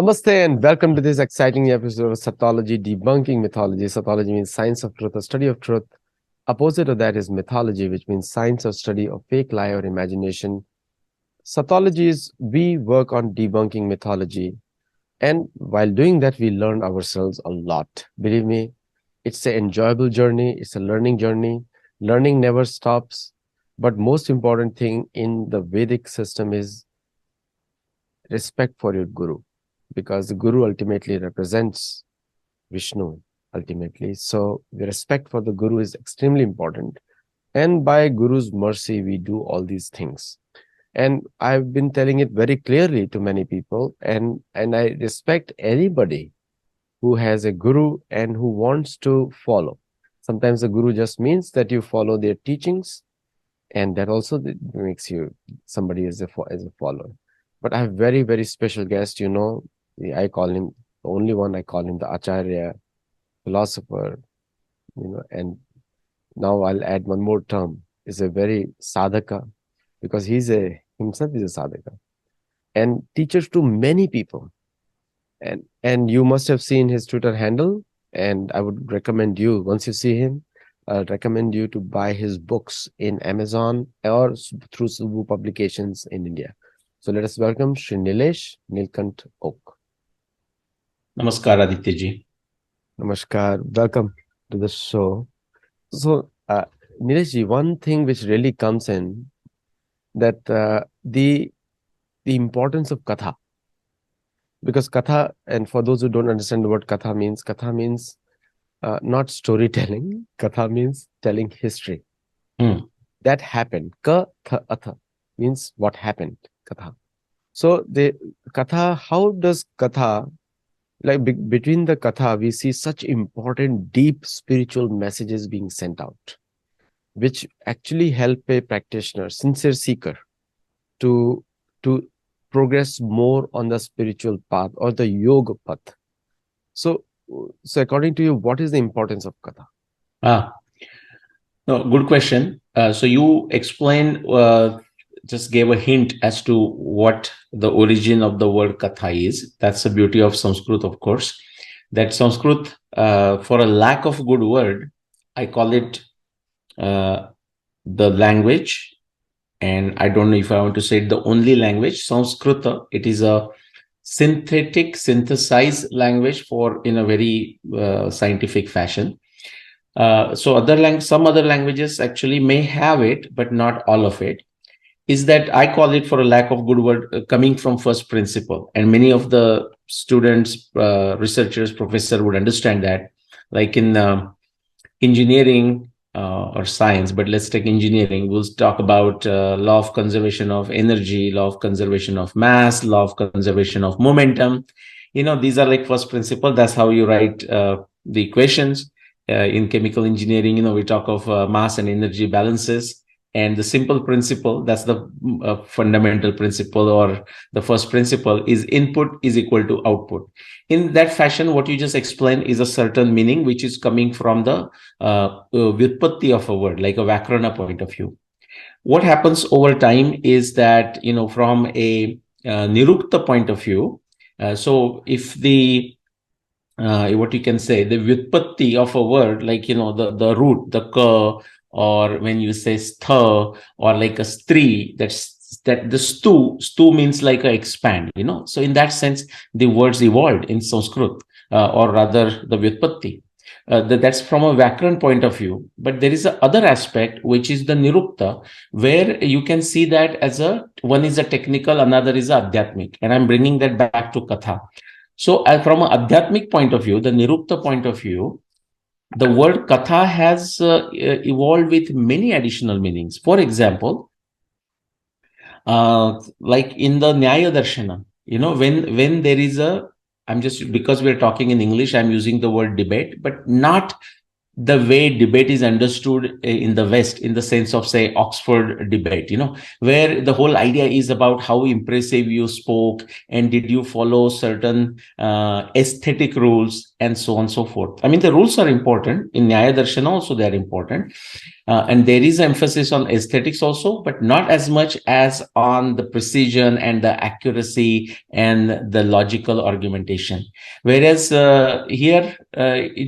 Namaste and welcome to this exciting episode of Sattology, debunking mythology. Sattology means science of truth, a study of truth. Opposite of that is mythology, which means science of study of fake, lie, or imagination. Sattology is we work on debunking mythology. And while doing that, we learn ourselves a lot. Believe me, it's an enjoyable journey. It's a learning journey. Learning never stops. But most important thing in the Vedic system is respect for your guru, because the guru ultimately represents Vishnu ultimately. So the respect for the guru is extremely important. And by guru's mercy, we do all these things. And I've been telling it very clearly to many people, and I respect anybody who has a guru and who wants to follow. Sometimes the guru just means that you follow their teachings, and that also makes you somebody as a follower. But I have very, very special guest, I call him, the only one I call him the Acharya, philosopher, and now I'll add one more term, is a very sadhaka, because himself is a sadhaka and teaches to many people. And you must have seen his Twitter handle, and I would recommend you, once you see him, I'll recommend you to buy his books in Amazon or through Subu publications in India. So let us welcome Shri Nilesh Oak. Namaskar, Aditya ji. Namaskar. Welcome to the show. So, Nilesh ji, one thing which really comes in, that the importance of katha. Because katha, and for those who don't understand what katha means not storytelling. Katha means telling history. That happened. Katha means what happened. Katha. So the katha, how does katha, like between the katha, we see such important, deep spiritual messages being sent out, which actually help a practitioner, sincere seeker, to progress more on the spiritual path or the yoga path. So according to you, what is the importance of katha? No, good question. So you explained, just gave a hint as to what the origin of the word katha is. That's the beauty of Sanskrit, of course. That Sanskrit, for a lack of good word, I call it the language. And I don't know if I want to say it the only language. Sanskrita, it is a synthesized language in a very scientific fashion. So some other languages actually may have it, but not all of it. Is that I call it, for a lack of good word, coming from first principle. And many of the students, researchers, professors would understand that, like in engineering or science, but let's take engineering. We'll talk about law of conservation of energy, law of conservation of mass, law of conservation of momentum. These are like first principle. That's how you write the equations. In chemical engineering, we talk of mass and energy balances. And the simple principle, that's the fundamental principle, or the first principle, is input is equal to output. In that fashion, what you just explained is a certain meaning, which is coming from the vyutpatti of a word, like a Vakrana point of view. What happens over time is that, from a nirukta point of view, so if what you can say, the vyutpatti of a word, like, the root, the ka, or when you say stha, or like a stri, that the stu means like a expand, So in that sense, the words evolved in Sanskrit, or rather the vyutpatti. That's from a Vyakran point of view. But there is a other aspect, which is the nirukta, where you can see that as one is a technical, another is a adhyatmic. And I'm bringing that back to katha. So from an adhyatmic point of view, the nirukta point of view, the word katha has evolved with many additional meanings. For example, like in the Nyaya Darshana, when there is because we're talking in English, I'm using the word debate, but not the way debate is understood in the West, in the sense of, say, Oxford debate, where the whole idea is about how impressive you spoke and did you follow certain aesthetic rules. and so on and so forth. I mean, the rules are important. In Nyaya Darshana also they are important. And there is emphasis on aesthetics also, but not as much as on the precision and the accuracy and the logical argumentation. Whereas here,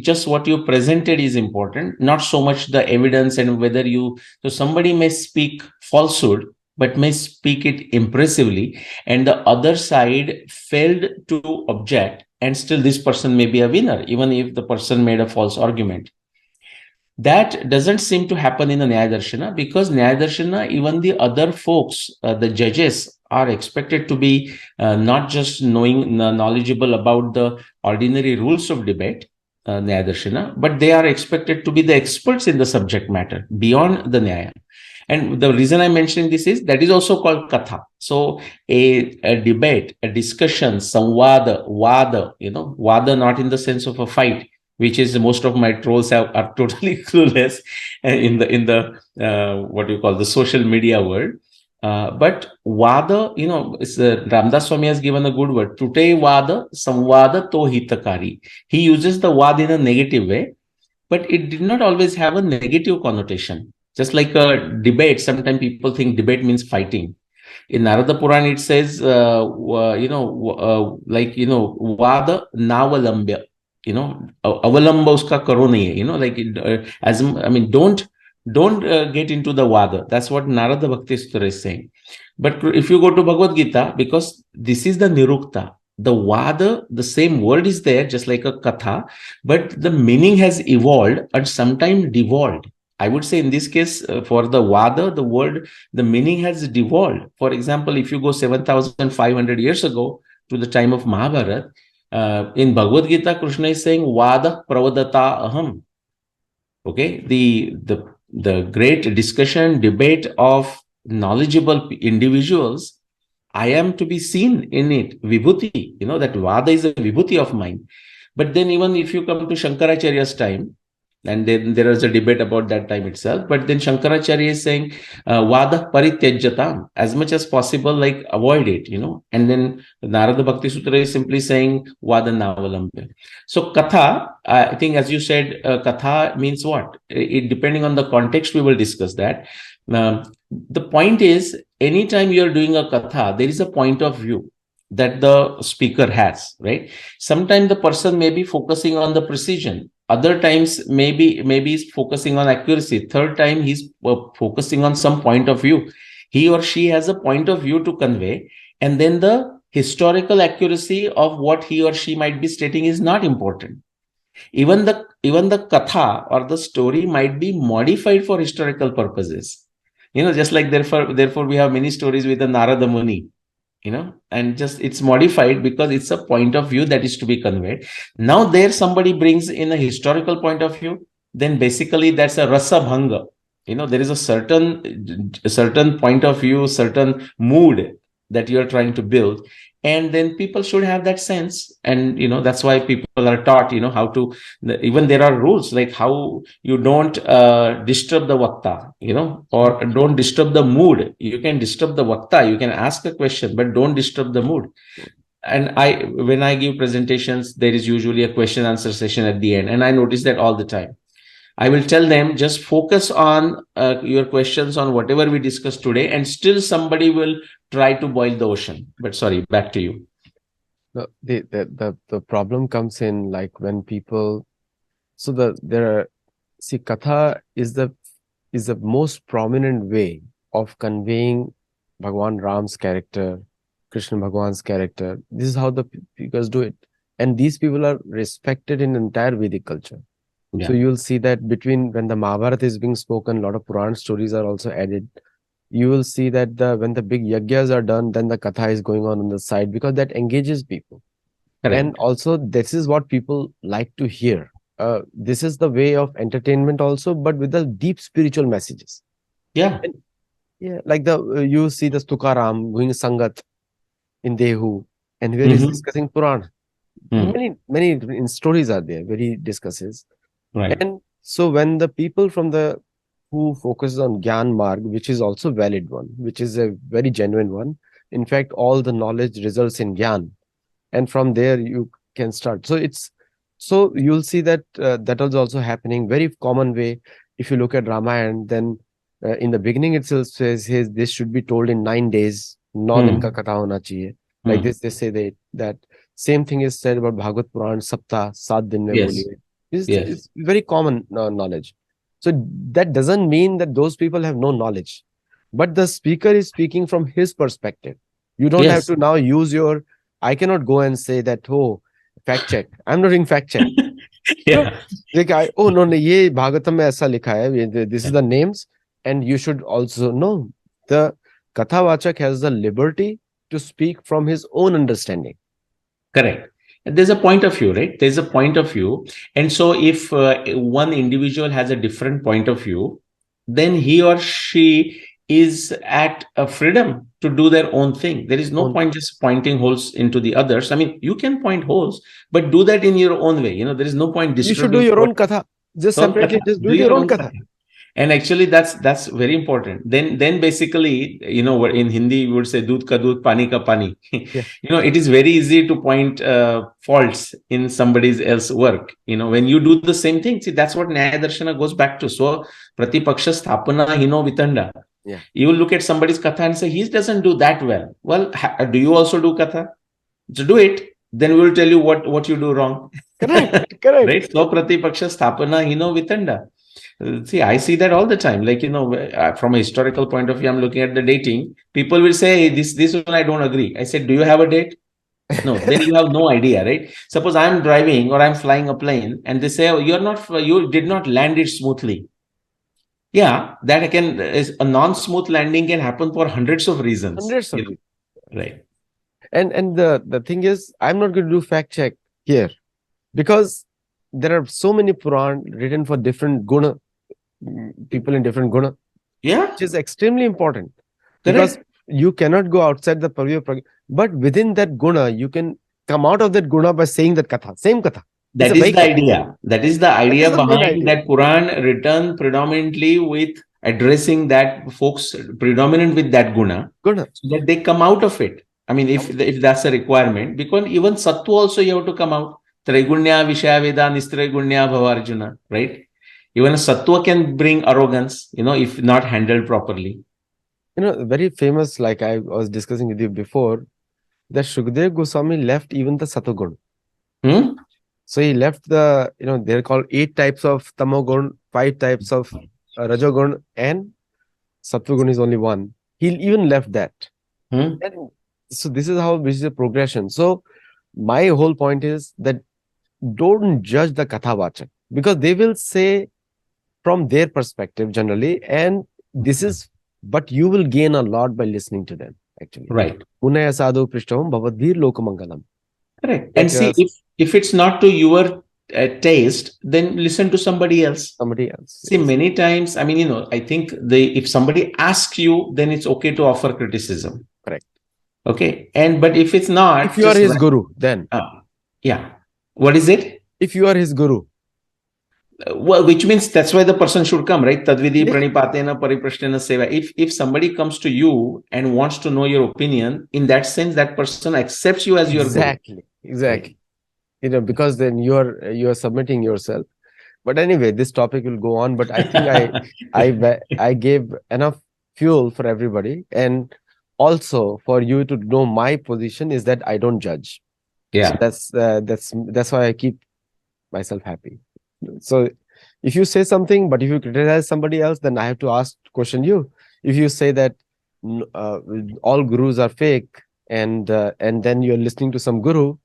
just what you presented is important, not so much the evidence and whether you, so somebody may speak falsehood, but may speak it impressively, and the other side failed to object, and still this person may be a winner, even if the person made a false argument. That doesn't seem to happen in the Nyaya Darshana, because Nyaya Darshana, even the other folks, the judges, are expected to be not just knowledgeable about the ordinary rules of debate, Nyaya Darshana, but they are expected to be the experts in the subject matter beyond the Nyaya. And the reason I'm mentioning this is that is also called katha. So a debate, a discussion, samvada, vada, vada not in the sense of a fight, which is most of my trolls are totally clueless in the what you call the social media world. But vada, Ramdas Swami has given a good word. Today vada, samvada to hitakari. He uses the vada in a negative way, but it did not always have a negative connotation. Just like a debate, sometimes people think debate means fighting. In Narada Puran, it says, vada navalambya, avalamba uska karo nahi hai, don't get into the vada. That's what Narada Bhakti Sutra is saying. But if you go to Bhagavad Gita, because this is the nirukta, the vada, the same word is there, just like a katha, but the meaning has evolved and sometimes devolved. I would say in this case, for the vada, the word, the meaning has devolved. For example, if you go 7,500 years ago to the time of Mahabharat, in Bhagavad Gita, Krishna is saying, vada pravadata aham. Okay, the great discussion, debate of knowledgeable individuals, I am to be seen in it, vibhuti, that vada is a vibhuti of mine. But then even if you come to Shankaracharya's time, and then there is a debate about that time itself, but then Shankaracharya is saying, vada parityajyatam, as much as possible, like avoid it, and then Narada Bhakti Sutra is simply saying, vada navalambya. So katha, I think as you said, katha means what? It depending on the context, we will discuss that. The point is, anytime you're doing a katha, there is a point of view that the speaker has, right? Sometimes the person may be focusing on the precision. Other times, maybe he's focusing on accuracy. Third time, he's focusing on some point of view. He or she has a point of view to convey. And then the historical accuracy of what he or she might be stating is not important. Even the katha or the story might be modified for historical purposes. Just like therefore we have many stories with the Narada Muni, and just it's modified because it's a point of view that is to be conveyed. Now there somebody brings in a historical point of view, then basically that's a rasa bhanga. There is a certain point of view, certain mood that you're trying to build, and then people should have that sense. And that's why people are taught how to, even there are rules like how you don't disturb the vakta, or don't disturb the mood. You can disturb the vakta, you can ask a question, but don't disturb the mood. And when I give presentations, there is usually a question answer session at the end, and I notice that all the time. I will tell them, just focus on your questions on whatever we discussed today, and still somebody will try to boil the ocean. But sorry, back to you. The problem comes in like when people, katha is the most prominent way of conveying Bhagwan Ram's character, Krishna Bhagwan's character. This is how the speakers do it, and these people are respected in entire Vedic culture. Yeah. So you'll see that between when the Mahabharata is being spoken, a lot of Puran stories are also added. You will see that when the big yagyas are done, then the katha is going on the side, because that engages people. Correct. And also this is what people like to hear. This is the way of entertainment also, but with the deep spiritual messages. Yeah. Like you see the Tukaram doing Sangat in Dehu, and where he's discussing Puran. Many stories are there where he discusses. Right. And so when the people who focus on Gyan Marg, which is also valid one, which is a very genuine one. In fact, all the knowledge results in Gyan. And from there you can start. So So you'll see that that is also happening very common way. If you look at Ramayana, then in the beginning itself says this should be told in 9 days. 9 दिन का कथा होना चाहिए. Like Hmm. this, they say that same thing is said about Bhagavad Puran, Saptah, 7 दिन में Yes. बोलिए. Yes. It's very common knowledge. So that doesn't mean that those people have no knowledge, but the speaker is speaking from his perspective. You don't have Yes. to now use your. I cannot go and say that, oh, fact check. I'm not doing fact check. No, Yeah. like oh no, no, ये भागवतम में ऐसा लिखा है. This is Yeah. the names, and you should also know the Kathawachak has the liberty to speak from his own understanding. Correct. There's a point of view, right? There's a point of view. And so if one individual has a different point of view, then he or she is at a freedom to do their own thing. There is no Own- point just pointing holes into the others. I mean, you can point holes, but do that in your own way. There is no point You should do disturbing your what own katha. Just own separately, katha. just do Do your your own own katha. katha. And actually, that's very important. Then basically, what in Hindi we would say, "Doodh ka doodh, pani ka pani." Yeah. It is very easy to point faults in somebody's else work. When you do the same thing, see, that's what Nyaya Darshana goes back to. So, pratipaksha sthapana hino vitanda. Yeah. You will look at somebody's katha and say, he doesn't do that well. Well, do you also do katha? So do it. Then we will tell you what you do wrong. Correct. Correct. Right? So, pratipaksha sthapana hino vitanda. See, I see that all the time. Like, from a historical point of view, I'm looking at the dating. People will say, hey, this one I don't agree. I said, do you have a date? No, then you have no idea, right? Suppose I'm driving or I'm flying a plane and they say, oh, you did not land it smoothly. Yeah, that is a non-smooth landing can happen for hundreds of reasons. Hundreds of reasons. Right. And the thing is, I'm not going to do fact check here because there are so many Puran written for different guna, people in different guna, Yeah. which is extremely important. Correct. Because you cannot go outside the purview of but within that guna, you can come out of that guna by saying that katha, same katha. That is the idea. That is the idea the main behind idea. that Quran written predominantly with addressing that folks predominant with that guna, so that they come out of it. I mean, if that's a requirement, because even sattva also you have to come out. Traigunya Vishaya Veda Nistraigunya Bhavarjuna, right? Even a sattva can bring arrogance, if not handled properly. Very famous, like I was discussing with you before, that Shukdev Goswami left even the Satogun. So he left they're called 8 types of Tamogun, 5 types of Rajogun, and Sattvagun is only 1. He even left that. And so this is how this is a progression. So my whole point is that don't judge the Kathavachak because they will say from their perspective generally, and this is, but you will gain a lot by listening to them actually. Right. Munaya sadhu prishtavam bhavadhir lokamangalam. Correct. And see, if it's not to your taste, then listen to somebody else. See, yes. Many times, I mean, I think if somebody asks you, then it's okay to offer criticism. Correct. Okay. But if it's not, if you are his guru, then yeah. What is it? If you are his guru, well, which means that's why the person should come, right? Tadvidi pranipatena pariprashtena seva. If somebody comes to you and wants to know your opinion, in that sense, that person accepts you as your guru. Exactly. Because then you are submitting yourself. But anyway, this topic will go on. But I think I gave enough fuel for everybody, and also for you to know my position is that I don't judge. Yeah. So that's why I keep myself happy. So if you say something, but if you criticize somebody else, then I have to question you. If you say that all gurus are fake, and then you're listening to some guru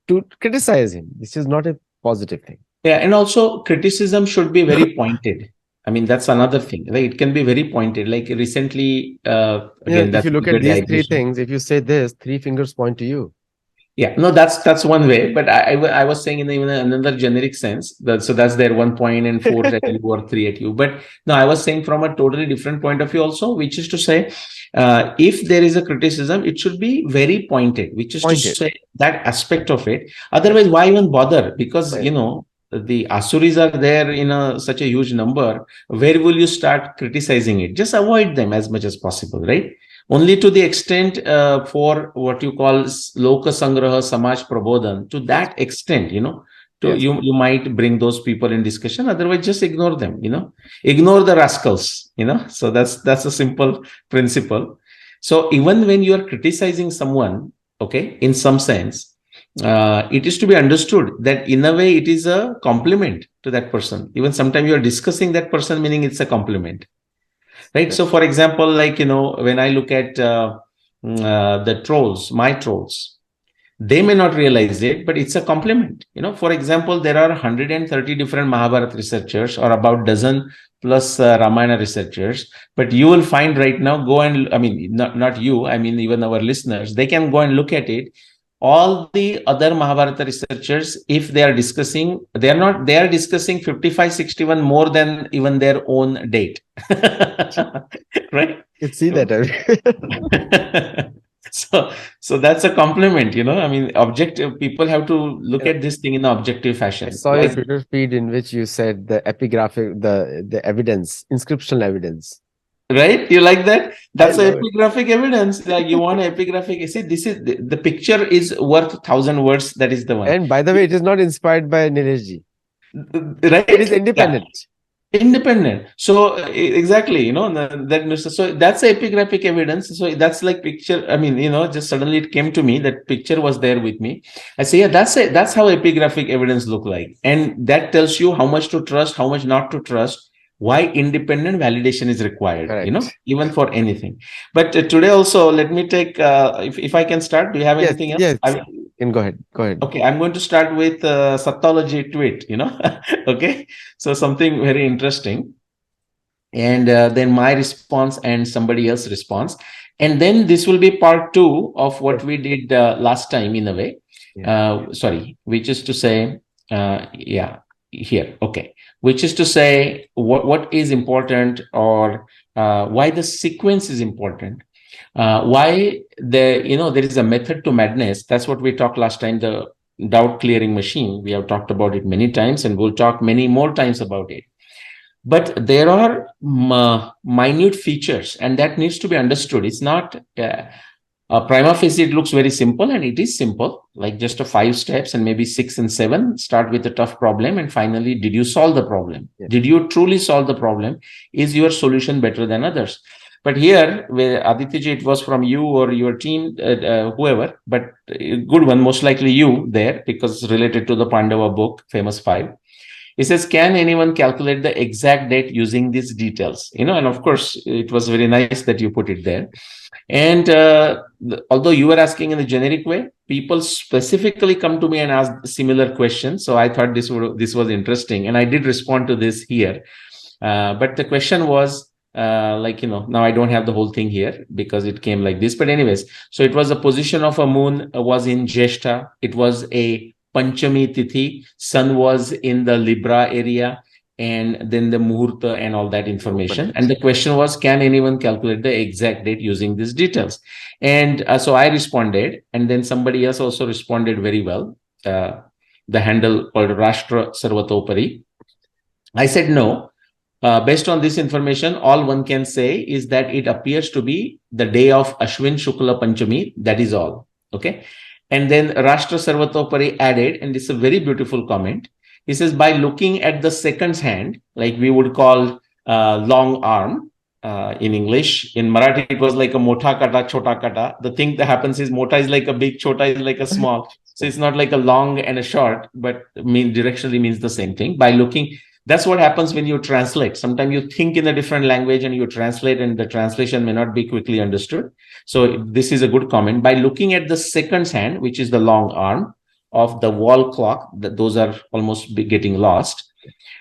to criticize him, this is not a positive thing. Yeah, and also criticism should be very pointed. I mean, that's another thing. Like, it can be very pointed. Like recently, again, if you look at these 3 things, if you say this, 3 fingers point to you. Yeah, no, that's one way. But I was saying in even another generic sense. So that's their 1 point and 4 at you or 3 at you. But no, I was saying from a totally different point of view also, which is to say, if there is a criticism, it should be very pointed, which is to say that aspect of it. Otherwise, why even bother? Because, the Asuris are there in such a huge number. Where will you start criticizing it? Just avoid them as much as possible, right? Only to the extent for what you call Loka Sangraha Samaj Prabodhan, to that extent, to you might bring those people in discussion. Otherwise, just ignore them, ignore the rascals, so that's a simple principle. So even when you are criticizing someone, okay, in some sense, it is to be understood that in a way it is a compliment to that person. Even sometimes you are discussing that person, meaning it's a compliment, right? So for example, like, when I look at the trolls, my trolls, they may not realize it, but it's a compliment. For example, there are 130 different Mahabharata researchers, or about dozen plus Ramayana researchers. But you will find right now, not you, even our listeners, they can go and look at it. All the other Mahabharata researchers, if they are discussing, they are discussing 5561 more than even their own date. Right? You see that. So that's a compliment, objective. People have to look at this thing in an objective fashion. I saw your Twitter feed in which you said the epigraphic, the evidence, inscriptional evidence. Right? You like that? That's epigraphic evidence. Like, you want epigraphic. You see, this is the picture is worth 1,000 words. That is the one. And by the way, it is not inspired by Nileshji. Right? It is independent. Yeah. Independent. So exactly, so that's epigraphic evidence. So that's like picture. Just suddenly it came to me that picture was there with me. I say, yeah, that's how epigraphic evidence look like, and that tells you how much to trust, how much not to trust. Why independent validation is required, Correct. Even for anything. But today also, let me take, if I can start. Do you have anything else? Yes. Go ahead. Okay, I'm going to start with Sattology tweet, okay. So something very interesting. And then my response and somebody else's response. And then this will be part 2 of what we did last time, in a way. Which is to say, here. Okay. Which is to say, what is important, or why the sequence is important. Why there is a method to madness. That's what we talked last time, the doubt clearing machine. We have talked about it many times, and we'll talk many more times about it. But there are minute features, and that needs to be understood. It's not prima facie, it looks very simple, and it is simple, like just 5 steps, and maybe 6 and 7. Start with a tough problem, and finally, did you solve the problem? Yeah. Did you truly solve the problem? Is your solution better than others? But here, where Aditya, it was from you or your team, whoever, but good one, most likely you there, because it's related to the Pandava book, Famous 5. It says, can anyone calculate the exact date using these details? And of course, it was very nice that you put it there. And although you were asking in a generic way, people specifically come to me and ask similar questions. So I thought this was interesting, and I did respond to this here. But the question was, now I don't have the whole thing here because it came like this. But anyways, so it was a position of a moon was in Jeshta. It was a Panchami Tithi. Sun was in the Libra area, and then the Muhurta and all that information. And the question was, can anyone calculate the exact date using these details? And so I responded, and then somebody else also responded very well. The handle called Rashtra Sarvatopari. I said no. Based on this information, all one can say is that it appears to be the day of Ashwin Shukla Panchami. That is all. Okay. And then Rashtra Sarvatopari added, and this is a very beautiful comment. He says, by looking at the second's hand, like we would call long arm in English. In Marathi, it was like a motha kata, chota kata. The thing that happens is motha is like a big, chota is like a small. So it's not like a long and a short, but directionally means the same thing. By looking, that's what happens when you translate. Sometimes you think in a different language and you translate, and the translation may not be quickly understood. So this is a good comment. By looking at the second's hand, which is the long arm of the wall clock, those are almost getting lost.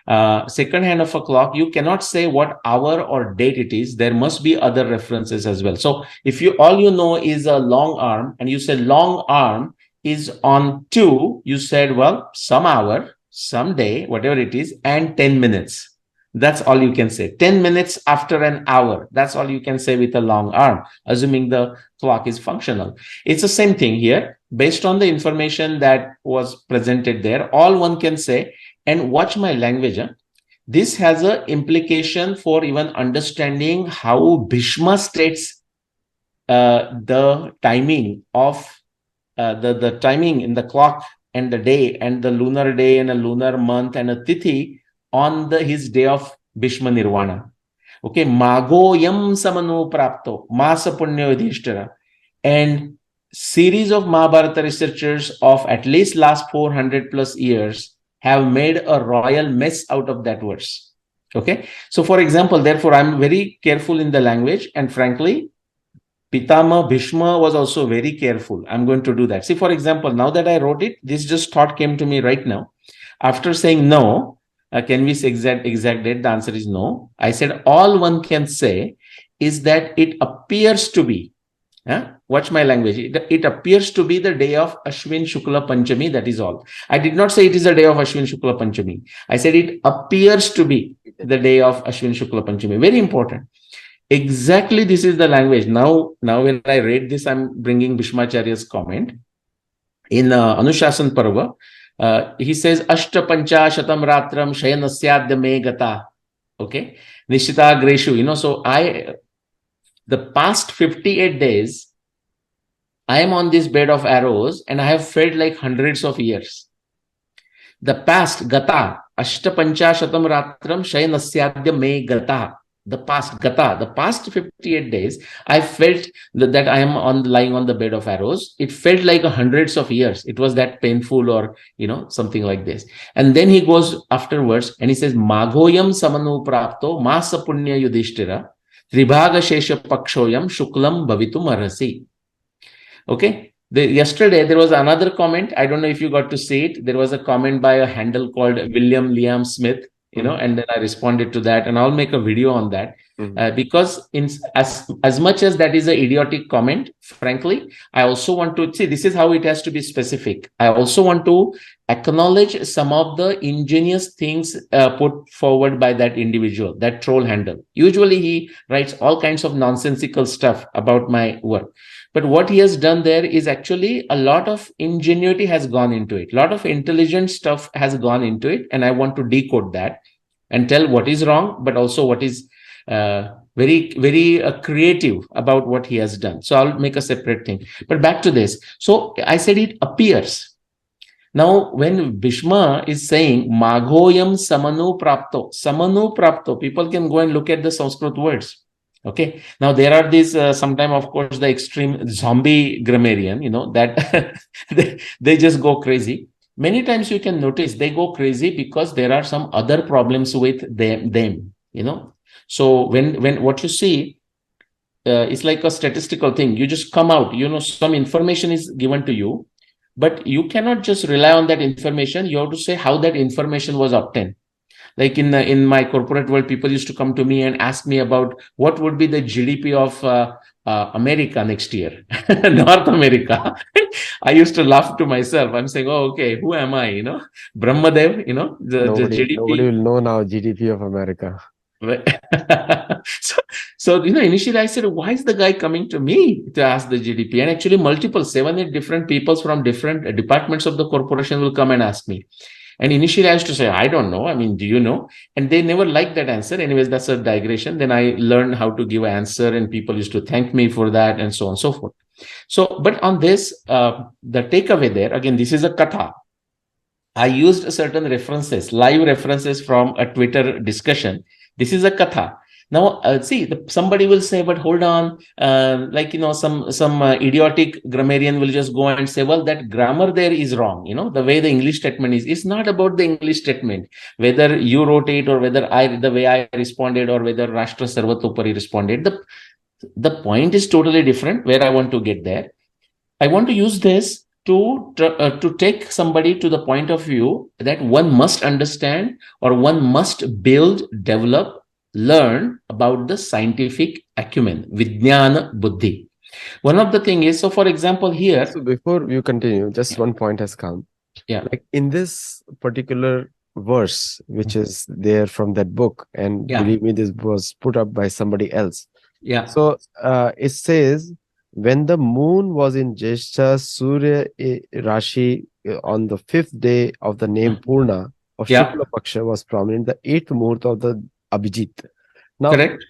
Second hand of a clock, you cannot say what hour or date it is. There must be other references as well. So if all you know is a long arm, and you say long arm is on 2, you said, well, some hour, some day, whatever it is, and 10 minutes. That's all you can say. 10 minutes after an hour. That's all you can say with a long arm, assuming the clock is functional. It's the same thing here. Based on the information that was presented there, all one can say, and watch my language. Huh? This has an implication for even understanding how Bhishma states the timing of the timing in the clock and the day and the lunar day and a lunar month and a tithi on his day of Bhishma Nirvana. Okay, Magoyam Samanu Prapto, Masa Punya Yudhishthira. And series of Mahabharata researchers of at least last 400 plus years have made a royal mess out of that verse. Okay, so for example, therefore, I'm very careful in the language, and frankly, Pitama Bhishma was also very careful. I'm going to do that. See, for example, now that I wrote it, this just thought came to me right now. After saying no, can we say exact date? The answer is no. I said all one can say is that it appears to be. Watch my language. It appears to be the day of Ashwin Shukla Panchami. That is all. I did not say it is the day of Ashwin Shukla Panchami. I said it appears to be the day of Ashwin Shukla Panchami. Very important. Exactly, this is the language. Now when I read this, I'm bringing Bhishmacharya's comment. In Anushasan Parva, he says, Ashta Pancha Shatam Ratram Shayanasyadyame me gata. Okay. Nishita Greshu. So the past 58 days, I am on this bed of arrows and I have felt like hundreds of years. The past, gata, Ashta Pancha Shatam Ratram Shayanasyadyame me gata. The past, gata, the past 58 days, I felt that I am lying on the bed of arrows. It felt like hundreds of years. It was that painful, or, something like this. And then he goes afterwards and he says, Maghoyam samanu prapto masa punya yudhishthira tribhaga shesha pakshoyam shuklam bhavitum arhasi. Okay. Yesterday, there was another comment. I don't know if you got to see it. There was a comment by a handle called William Liam Smith. And then I responded to that, and I'll make a video on that. Because as much as that is an idiotic comment, frankly, I also want to see, this is how it has to be specific. I also want to acknowledge some of the ingenious things put forward by that individual, that troll handle. Usually he writes all kinds of nonsensical stuff about my work. But what he has done there is actually a lot of ingenuity has gone into it. A lot of intelligent stuff has gone into it. And I want to decode that and tell what is wrong, but also what is very, very creative about what he has done. So I'll make a separate thing. But back to this. So I said it appears. Now, when Bhishma is saying, Maghoyam samanu prapto, people can go and look at the Sanskrit words. Okay. Now there are these sometimes, of course, the extreme zombie grammarian, that they just go crazy. Many times you can notice they go crazy because there are some other problems with them. So when what you see, it's like a statistical thing. You just come out, some information is given to you, but you cannot just rely on that information. You have to say how that information was obtained. Like in my corporate world, people used to come to me and ask me about what would be the GDP of America next year, North America. I used to laugh to myself. I'm saying, oh, okay, who am I? Brahmadev, the GDP. Nobody will know now GDP of America. So initially I said, why is the guy coming to me to ask the GDP? And actually 7, 8 different people from different departments of the corporation will come and ask me. And initially I used to say, I don't know. I mean, do you know? And they never liked that answer. Anyways, that's a digression. Then I learned how to give an answer, and people used to thank me for that, and so on and so forth. So, but on this, the takeaway there, again, this is a katha. I used certain references, live references from a Twitter discussion. This is a katha. Now, somebody will say, but hold on, some idiotic grammarian will just go and say, well, that grammar there is wrong. The way the English statement is, it's not about the English statement, whether you wrote it or whether the way I responded or whether Rashtra Sarvatopari responded. The point is totally different where I want to get there. I want to use this to take somebody to the point of view that one must understand, or one must build, develop, learn about the scientific acumen, Vijnana Buddhi. One of the thing is, so for example here. So before you continue, just one point has come. Yeah. Like in this particular verse, which is there from that book, and believe me, this was put up by somebody else. Yeah. So it says, when the moon was in Jyeshtha, Surya Rashi on the 5th day of the name Purna of Shukla Paksha was prominent, the 8th Muhurt of the Abhijit. Now, correct.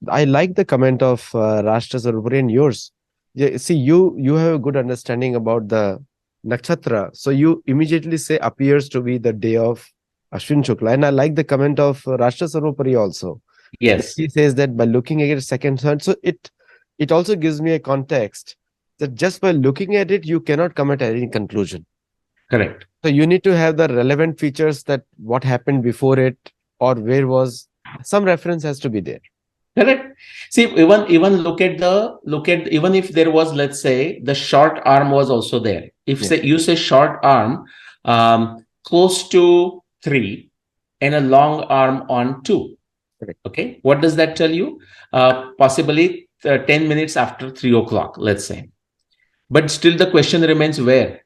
I like the comment of Rashtra Sarupari and yours. Yeah, see, you have a good understanding about the nakshatra. So you immediately say appears to be the day of Ashwin Shukla. And I like the comment of Rashtra Sarvopari also. Yes, He says that by looking at it second, third, so it also gives me a context that just by looking at it, you cannot come at any conclusion. correct. So you need to have the relevant features that what happened before it or where was some reference has to be there. Correct. See, even look at even if there was, let's say, the short arm was also there. If Yeah. say you say short arm close to 3 and a long arm on 2. Correct. Okay, what does that tell you? Possibly 10 minutes after 3 o'clock, let's say. But still the question remains, where?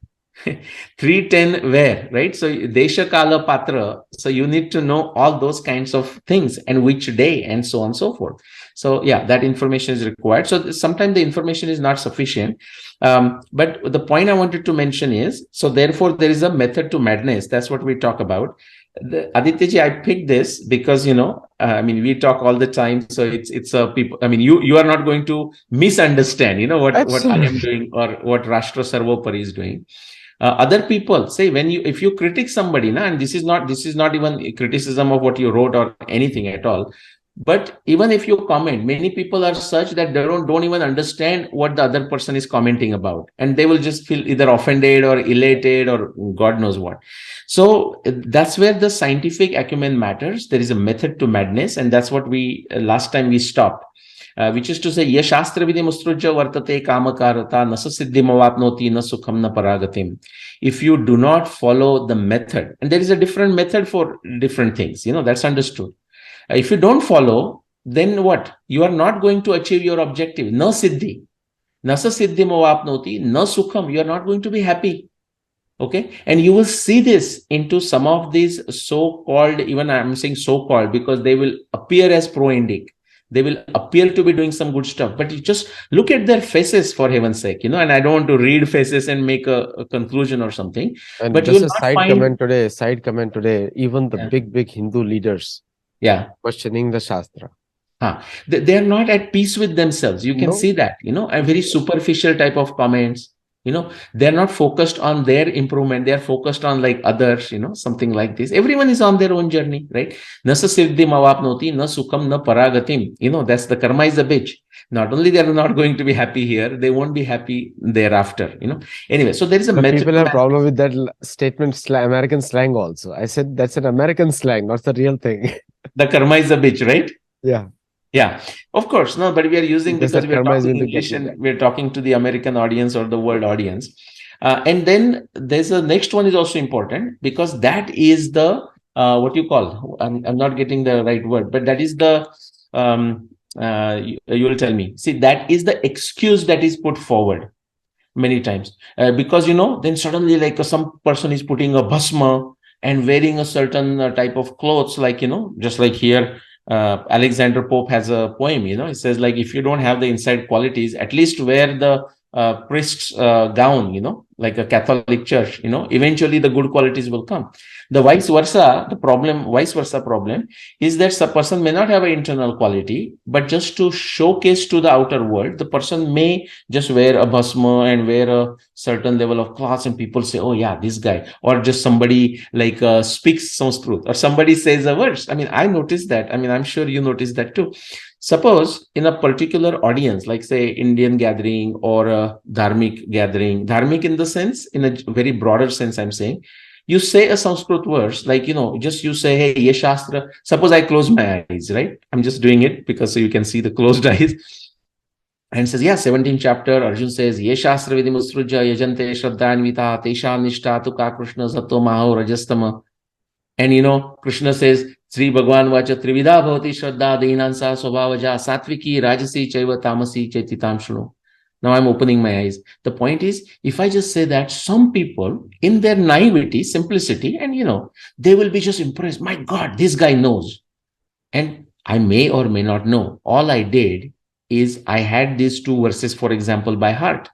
310 where, right? So desha kala patra, so you need to know all those kinds of things and which day and so on and so forth. So yeah, that information is required. So sometimes the information is not sufficient. But the point I wanted to mention is, so therefore there is a method to madness. That's what we talk about. Adityaji, I picked this because, I mean, we talk all the time. So it's a people, I mean, you are not going to misunderstand, what I am Absolutely. doing or what Rashtra Sarvopari is doing. Other people say, if you critique somebody, and this is not even criticism of what you wrote or anything at all, but even if you comment, many people are such that they don't even understand what the other person is commenting about, and they will just feel either offended or elated or God knows what. So that's where the scientific acumen matters. There is a method to madness, and that's what we last time we stopped. Which is to say, ye shastra vidhi mustrujya vartate kamakarata nasa siddhimavapnoti na sukham na paragatim. If you do not follow the method, and there is a different method for different things, that's understood. If you don't follow, then what? You are not going to achieve your objective. No siddhi. Nasa siddhimavapnoti na sukham. You are not going to be happy. Okay, and you will see this into some of these so-called, even I'm saying so-called because they will appear as pro-Indic. They will appear to be doing some good stuff, but you just look at their faces, for heaven's sake, and I don't want to read faces and make a conclusion or something, And but you just will a not find. side comment today, even the Yeah, big Hindu leaders yeah. questioning the Shastra. They are not at peace with themselves. You can No, see that, a very superficial type of comments. They're not focused on their improvement. They are focused on like others, something like this. Everyone is on their own journey, right? Nasa siddhi mavapnoti, na sukham, na paragatim. That's the karma is a bitch. Not only they're not going to be happy here, they won't be happy thereafter, Anyway, so there is a but method people to have problem with that statement, American slang also. I said that's an American slang, not the real thing. the karma is a bitch, right? Yeah, Yeah, of course. No, but we are using because because that we are karma is talking going to get English you and back. we're talking to the American audience or the world audience. And then there's a next one is also important because that is the what you call, I'm not getting the right word, but that is the you will tell me. See, that is the excuse that is put forward many times because then suddenly like some person is putting a bhasma and wearing a certain type of clothes, like just like here Alexander Pope has a poem, it says like, if you don't have the inside qualities, at least wear the priest's gown, like a Catholic church, eventually the good qualities will come. The vice versa problem is that a person may not have an internal quality, but just to showcase to the outer world, the person may just wear a bhasma and wear a certain level of class, and people say, oh yeah, this guy, or just somebody like speaks Sanskrit, or somebody says a verse. I mean, I noticed that. I mean, I'm sure you noticed that too. Suppose in a particular audience, like say Indian gathering or a dharmic gathering, dharmic in the sense, in a very broader sense, I'm saying, you say a Sanskrit verse, like, just you say, hey, ye shastra. Suppose I close my eyes, right? I'm just doing it because so you can see the closed eyes. And says, yeah, 17th chapter, Arjun says, ye shastra vidhi musruja yajante shraddhanvita tesham nishtha tu ka krishna sato maho rajastama. And Krishna says, Sri Bhagwan vacha trividha bhavati shraddha dehinansa swabhavaja satviki rajasi chaiva tamasi chaititam shunu. Now I'm opening my eyes. The point is, if I just say that, some people in their naivety, simplicity, and they will be just impressed. My God, this guy knows. And I may or may not know. All I did is I had these two verses, for example, by heart.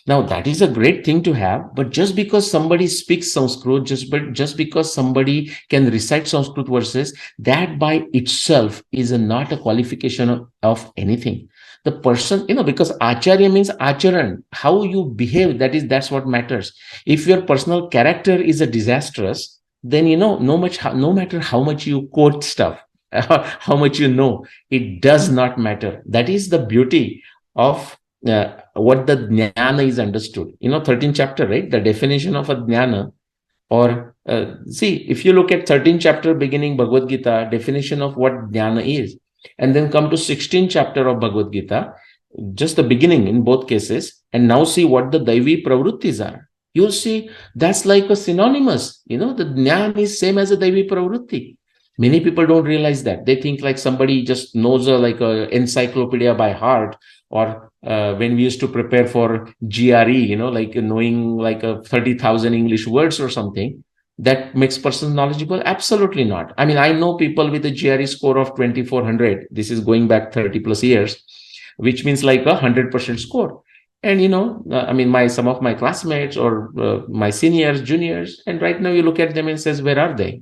Now, that is a great thing to have, but just because somebody speaks Sanskrit, just because somebody can recite Sanskrit verses, that by itself is not a qualification of anything. The person, because Acharya means Acharan, how you behave, that's what matters. If your personal character is a disastrous, then, no matter how much you quote stuff, how much you know, it does not matter. That is the beauty of what the jnana is understood. 13th chapter, right? The definition of a jnana, or see, if you look at 13th chapter beginning Bhagavad Gita, definition of what jnana is, and then come to 16th chapter of Bhagavad Gita, just the beginning in both cases, and now see what the Daivi pravrittis are. You'll see that's like a synonymous. The jnana is same as a Daivi pravritti. Many people don't realize that. They think like somebody just knows like a encyclopedia by heart, or when we used to prepare for GRE, like knowing like 30,000 English words or something, that makes person knowledgeable. Absolutely not. I mean, I know people with a GRE score of 2400. This is going back 30 plus years, which means like 100% score. And I mean, some of my classmates or my seniors, juniors, and right now you look at them and says, where are they?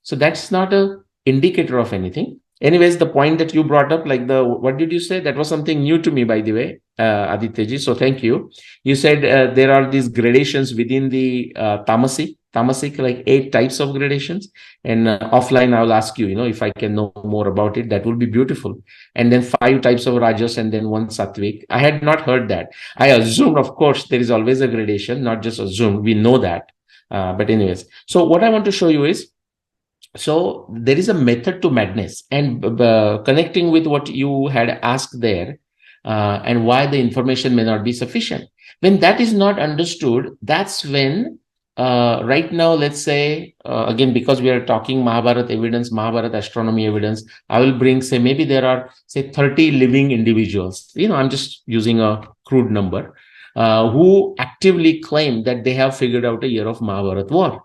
So that's not a indicator of anything. Anyways, the point that you brought up, like what did you say? That was something new to me, by the way, Adityaji. So thank you. You said there are these gradations within the tamasic, like 8 types of gradations. And offline, I will ask you, if I can know more about it, that would be beautiful. And then 5 types of rajas and then 1 sattvic. I had not heard that. I assumed, of course, there is always a gradation, not just assumed. We know that. But anyways, so what I want to show you is, so there is a method to madness, and connecting with what you had asked there, and why the information may not be sufficient. When that is not understood, that's when right now, let's say, again, because we are talking Mahabharat evidence, Mahabharat astronomy evidence, I will bring, say, maybe there are, say, 30 living individuals. I'm just using a crude number, who actively claim that they have figured out a year of Mahabharat war.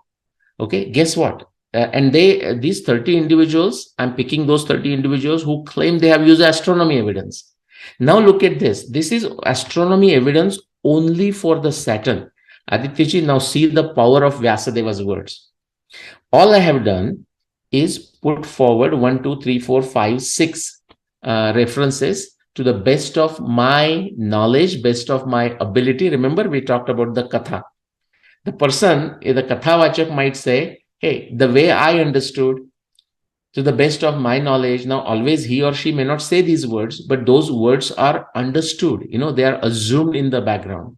Okay, guess what? And these 30 individuals, I'm picking those 30 individuals who claim they have used astronomy evidence. Now look at this. This is astronomy evidence only for the Saturn. Adityaji, now see the power of Vyasadeva's words. All I have done is put forward 1, 2, 3, 4, 5, 6 references to the best of my knowledge, best of my ability. Remember, we talked about the katha. The person, the kathavachak might say, hey, the way I understood, to the best of my knowledge. Now, always he or she may not say these words, but those words are understood. They are assumed in the background.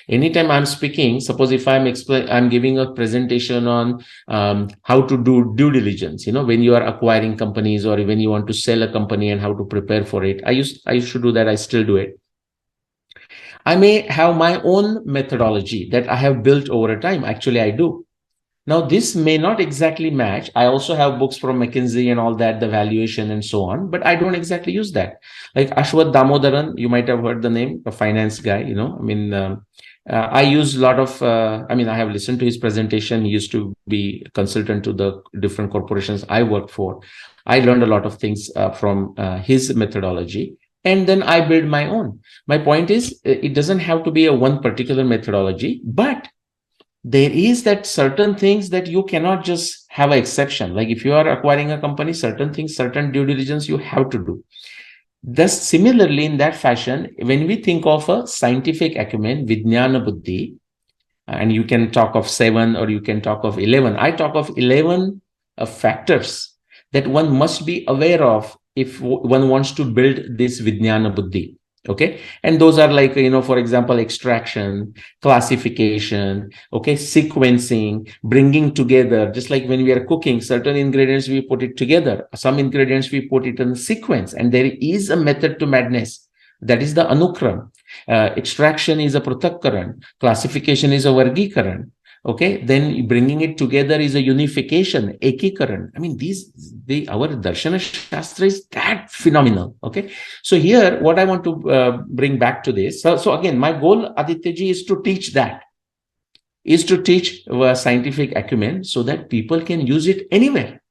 Anytime I'm speaking, suppose if I'm giving a presentation on how to do due diligence, when you are acquiring companies or when you want to sell a company and how to prepare for it. I used to do that. I still do it. I may have my own methodology that I have built over a time. Actually, I do. Now, this may not exactly match. I also have books from McKinsey and all that, the valuation and so on, but I don't exactly use that. Like Ashwath Damodaran, you might have heard the name, a finance guy, I use a lot of, I have listened to his presentation. He used to be a consultant to the different corporations I worked for. I learned a lot of things from his methodology. And then I build my own. My point is, it doesn't have to be a one particular methodology, but there is that certain things that you cannot just have an exception. Like if you are acquiring a company, certain things, certain due diligence you have to do. Thus, similarly, in that fashion, when we think of a scientific acumen, Vijnana Buddhi, and you can talk of 7 or you can talk of 11. I talk of 11 factors that one must be aware of if one wants to build this Vijnana Buddhi. Okay. And those are like, for example, extraction, classification, okay, sequencing, bringing together, just like when we are cooking, certain ingredients, we put it together. Some ingredients, we put it in sequence. And there is a method to madness. That is the anukram. Extraction is a pruthakkaran. Classification is a vargikaran. Okay, then bringing it together is a unification, ekikaran. I mean, our Darshana Shastra is that phenomenal. Okay, so here, what I want to bring back to this. So again, my goal, Adityaji, is to teach that, is to teach scientific acumen so that people can use it anywhere,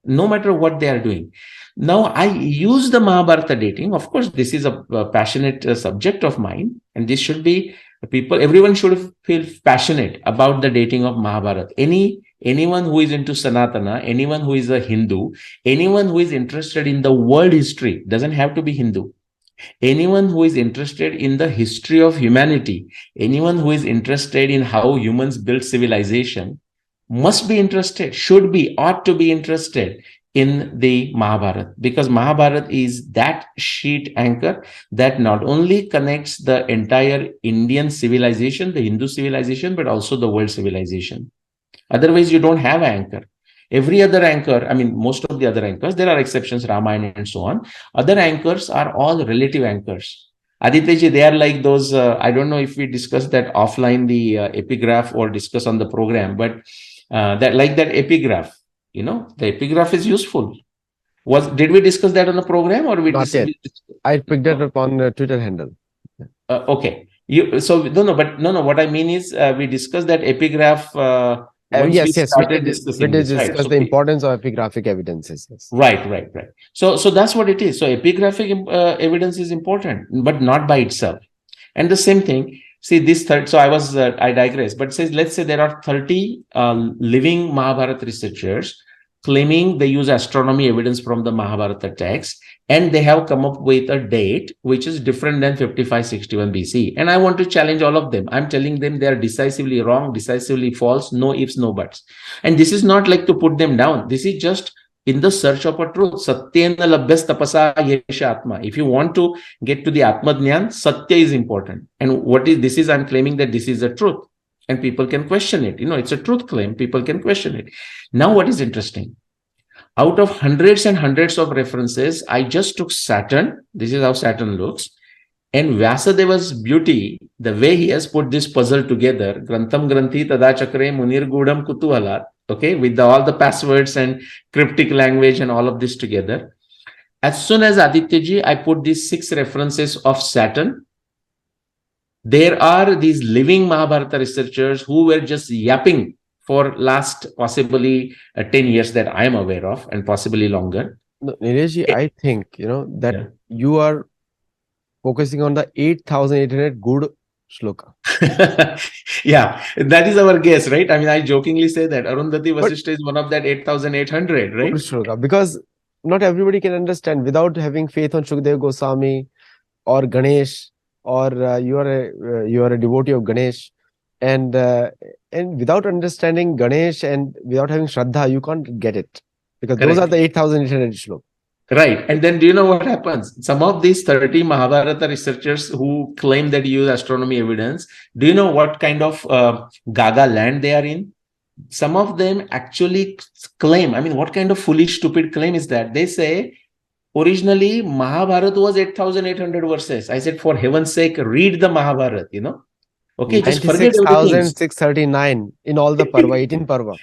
no matter what they are doing. Now, I use the Mahabharata dating. Of course, this is a passionate subject of mine, and this should be Everyone should feel passionate about the dating of Mahabharata. Anyone who is into Sanatana, anyone who is a Hindu, anyone who is interested in the world history, doesn't have to be Hindu. Anyone who is interested in the history of humanity, anyone who is interested in how humans build civilization, must be interested, should be, ought to be interested in the Mahabharata, because Mahabharata is that sheet anchor that not only connects the entire Indian civilization, the Hindu civilization, but also the world civilization. Otherwise, you don't have an anchor. Every other anchor, I mean, most of the other anchors, there are exceptions, Ramayana and so on. Other anchors are all relative anchors. Adityaji, they are like those, I don't know if we discuss that offline, the epigraph, or discuss on the program, but that like that epigraph, the epigraph is useful. Did we discuss that on the program, or we Not yet. I picked it up on Twitter handle. Okay. No. What I mean is, we discussed that epigraph. Yes, we did Discuss discuss the importance of epigraphic evidences. Yes. Right. So that's what it is. So epigraphic evidence is important, but not by itself. And the same thing. See this third. So I digress. But says, let's say there are 30 living Mahabharata researchers claiming they use astronomy evidence from the Mahabharata text, and they have come up with a date which is different than 5561 BC. And I want to challenge all of them. I'm telling them they are decisively wrong, decisively false, no ifs, no buts. And this is not like to put them down. This is just in the search of a truth. Satyena labhyas tapasa yesha atma. If you want to get to the Atma Jnana, Satya is important. And I'm claiming that this is a truth. And people can question it. It's a truth claim. People can question it. Now, what is interesting? Out of hundreds and hundreds of references, I just took Saturn. This is how Saturn looks. And Vyasadeva's beauty, the way he has put this puzzle together, Grantham Granthi Tada Chakre Munir Gudam Kutuhala, okay, with all the passwords and cryptic language and all of this together. As soon as Adityaji, I put these 6 references of Saturn, there are these living Mahabharata researchers who were just yapping for last possibly 10 years that I am aware of, and possibly longer. No, Nileshji, I think, that you are focusing on the 8,800 good shloka. Yeah, that is our guess, right? I mean, I jokingly say that Arundhati Vasishtha is one of that 8,800, right? Good shloka, because not everybody can understand without having faith on Shukdev Goswami or Ganesh, or you are a devotee of Ganesh, and without understanding Ganesh and without having shraddha, you can't get it, because those are the 8,800 shloka. Right. And then do you know what happens? Some of these 30 Mahabharata researchers who claim that use astronomy evidence, do you know what kind of gaga land they are in? Some of them actually claim, I mean, what kind of foolish, stupid claim is that? They say, originally, Mahabharata was 8,800 verses. I said, for heaven's sake, read the Mahabharata, Okay, just forget everything. 96,639 in all the Parva, 18 Parva.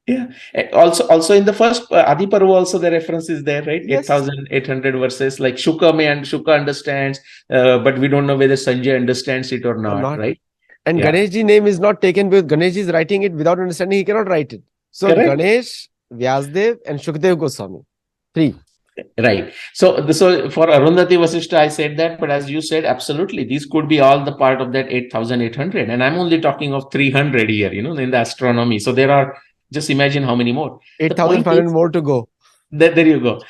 Yeah. Also in the first Adi Parva, also the reference is there, right? Yes. 8,800 verses. Like Shuka understands, but we don't know whether Sanjay understands it or not. Right? And Ganeshji name is not taken because Ganeshji is writing it without understanding. He cannot write it. So correct. Ganesh, Vyasdev, and Shukdev Goswami. 3. Right. So for Arundhati Vasishtha, I said that, but as you said, absolutely, these could be all the part of that 8,800. And I'm only talking of 300 here, in the astronomy. So there are, just imagine how many more. 8,500 more to go. There you go.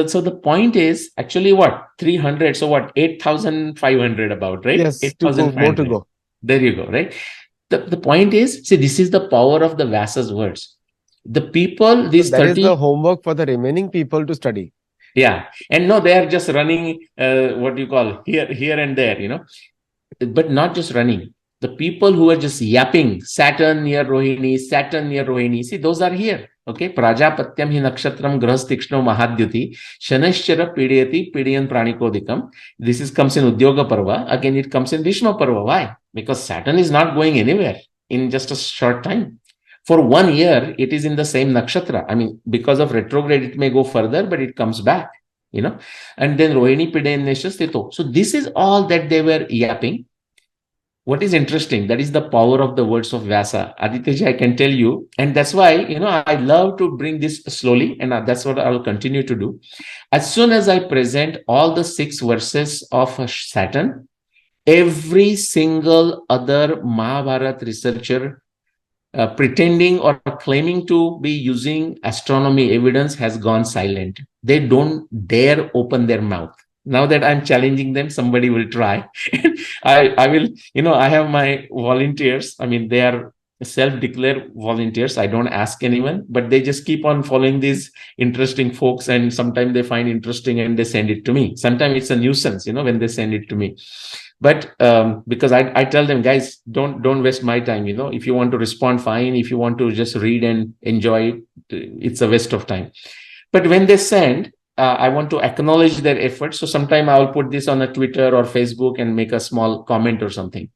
So the point is actually what? 300. So what? 8,500 about, right? Yes, 8,500 more to go. There you go, right? The point is, see, this is the power of the Vyasa's words. The people, these so that 30... is the homework for the remaining people to study. Yeah. And no, they are just running, what you call here and there, but not just running. The people who are just yapping, Saturn near Rohini, see, those are here. Okay. Prajapatyam hi nakshatram grahastikshno mahadyuti, shanashchara pidiyati pidiyan pranikodikam. This comes in Udyoga Parva. Again, it comes in Bhishma Parva. Why? Because Saturn is not going anywhere in just a short time. For 1 year, it is in the same nakshatra. I mean, because of retrograde, it may go further, but it comes back, And then Rohini Pidayan Neshastito. So this is all that they were yapping. What is interesting, that is the power of the words of Vyasa. Adityaji, I can tell you. And that's why, I love to bring this slowly. And that's what I will continue to do. As soon as I present all the 6 verses of Saturn, Every single other Mahabharata researcher pretending or claiming to be using astronomy evidence has gone silent. They don't dare open their mouth. Now that I'm challenging them, somebody will try. I will, I have my volunteers. I mean, they are self-declared volunteers. I don't ask anyone, but they just keep on following these interesting folks. And sometimes they find interesting and they send it to me. Sometimes it's a nuisance, when they send it to me. But because I tell them, guys, don't waste my time. If you want to respond, fine. If you want to just read and enjoy it, it's a waste of time. But when they send, I want to acknowledge their efforts. So sometime I'll put this on a Twitter or Facebook and make a small comment or something.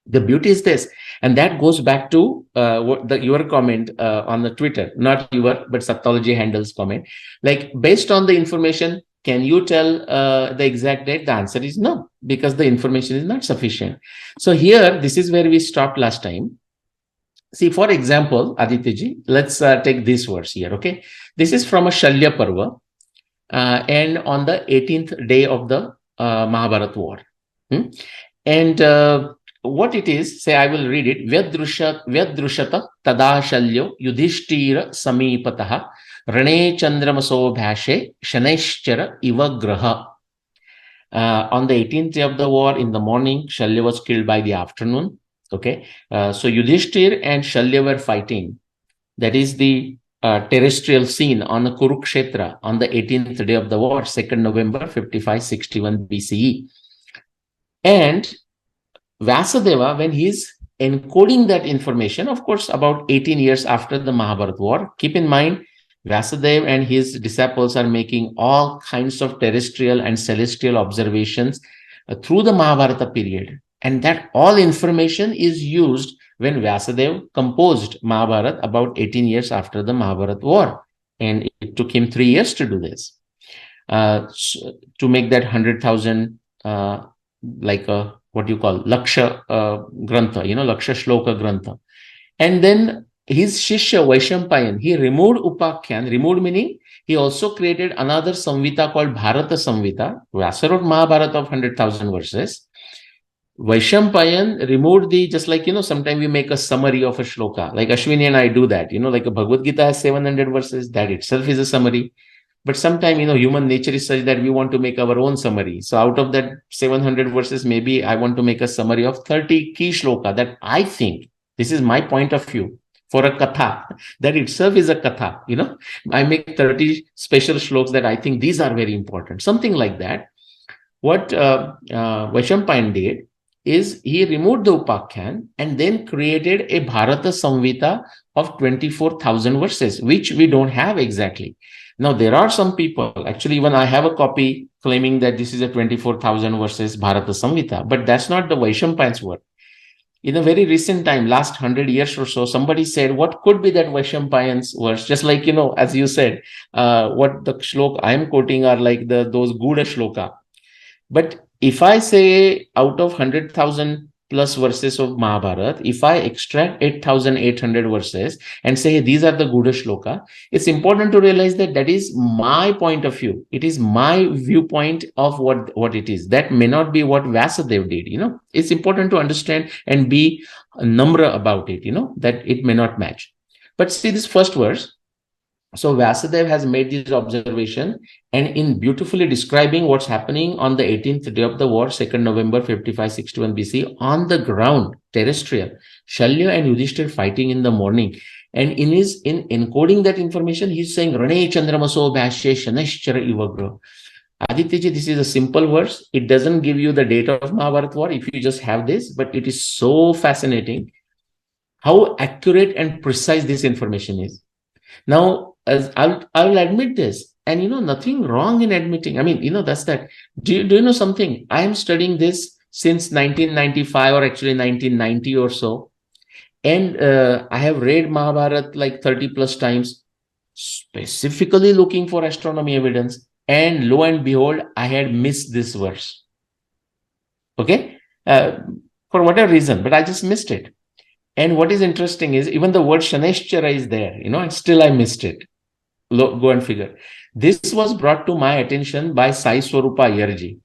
The beauty is this, and that goes back to your comment on the Twitter, not your, but Sattology handles comment. Like, based on the information, can you tell the exact date? The answer is no, because the information is not sufficient. So here, this is where we stopped last time. See, for example, Adityaji, let's take this verse here, okay? This is from a Shalya Parva, and on the 18th day of the Mahabharat war. And what it is, say, I will read it. Vyadrushata tadashalyo yudhishthira samipataha rane chandramaso bhashe shanaishchara iva graha. On the 18th day of the war, in the morning, Shalya was killed by the afternoon. Okay, so Yudhishthir and Shalya were fighting. That is the terrestrial scene on the Kurukshetra on the 18th day of the war, 2nd November 5561 BCE. And Vyasadeva, when he's encoding that information, of course, about 18 years after the Mahabharat war, keep in mind, Vyasadeva and his disciples are making all kinds of terrestrial and celestial observations through the Mahabharata period. And that all information is used when Vyasadeva composed Mahabharat about 18 years after the Mahabharat war. And it took him 3 years to do this, to make that 100,000, like a, what you call, Laksha Grantha, Laksha Shloka Grantha. And then his Shishya Vaishampayan, he removed Upakhyan, removed meaning he also created another Samvita called Bharata Samvita. Vyasa wrote Mahabharata of 100,000 verses. Vaishampayan removed the, just like, sometimes we make a summary of a shloka, like Ashwini and I do that, like a Bhagavad Gita has 700 verses, that itself is a summary. But sometimes, human nature is such that we want to make our own summary. So out of that 700 verses, maybe I want to make a summary of 30 key shloka that I think, this is my point of view, for a katha, that itself is a katha, I make 30 special shlokas that I think these are very important, something like that. What Vaishampayan did is he removed the Upakhyan and then created a Bharata Samvita of 24,000 verses, which we don't have exactly. Now, there are some people, actually, even I have a copy claiming that this is a 24,000 verses Bharata Samvita, but that's not the Vaishampayan's work. In a very recent time, last 100 years or so, somebody said, what could be that Vaishampayan's verse? Just like, as you said, what the shloka I'm quoting are like those Guda shloka. But if I say out of 100,000 plus verses of Mahabharata, if I extract 8,800 verses and say these are the Guda shloka, it's important to realize that that is my point of view. It is my viewpoint of what it is. That may not be what Vyasadeva did. It's important to understand and be numra about it, that it may not match. But see this first verse. So Vyasadeva has made this observation, and in beautifully describing what's happening on the 18th day of the war, 2nd November 5561 BC, on the ground, terrestrial, Shalya and Yudhishthir fighting in the morning. And in encoding that information, he's saying, Rane Chandramaso Bhashe Shanashchara Ivagra. Adityaji, this is a simple verse. It doesn't give you the date of Mahabharat war if you just have this, but it is so fascinating how accurate and precise this information is. Now, as I'll admit this, and nothing wrong in admitting. I mean, that's that. Do you know something? I am studying this since 1995 or actually 1990 or so. And I have read Mahabharat like 30 plus times, specifically looking for astronomy evidence. And lo and behold, I had missed this verse. Okay? For whatever reason, but I just missed it. And what is interesting is even the word Shaneshchara is there, and still I missed it. Go and figure. This was brought to my attention by Sai Swarupa Ayarji.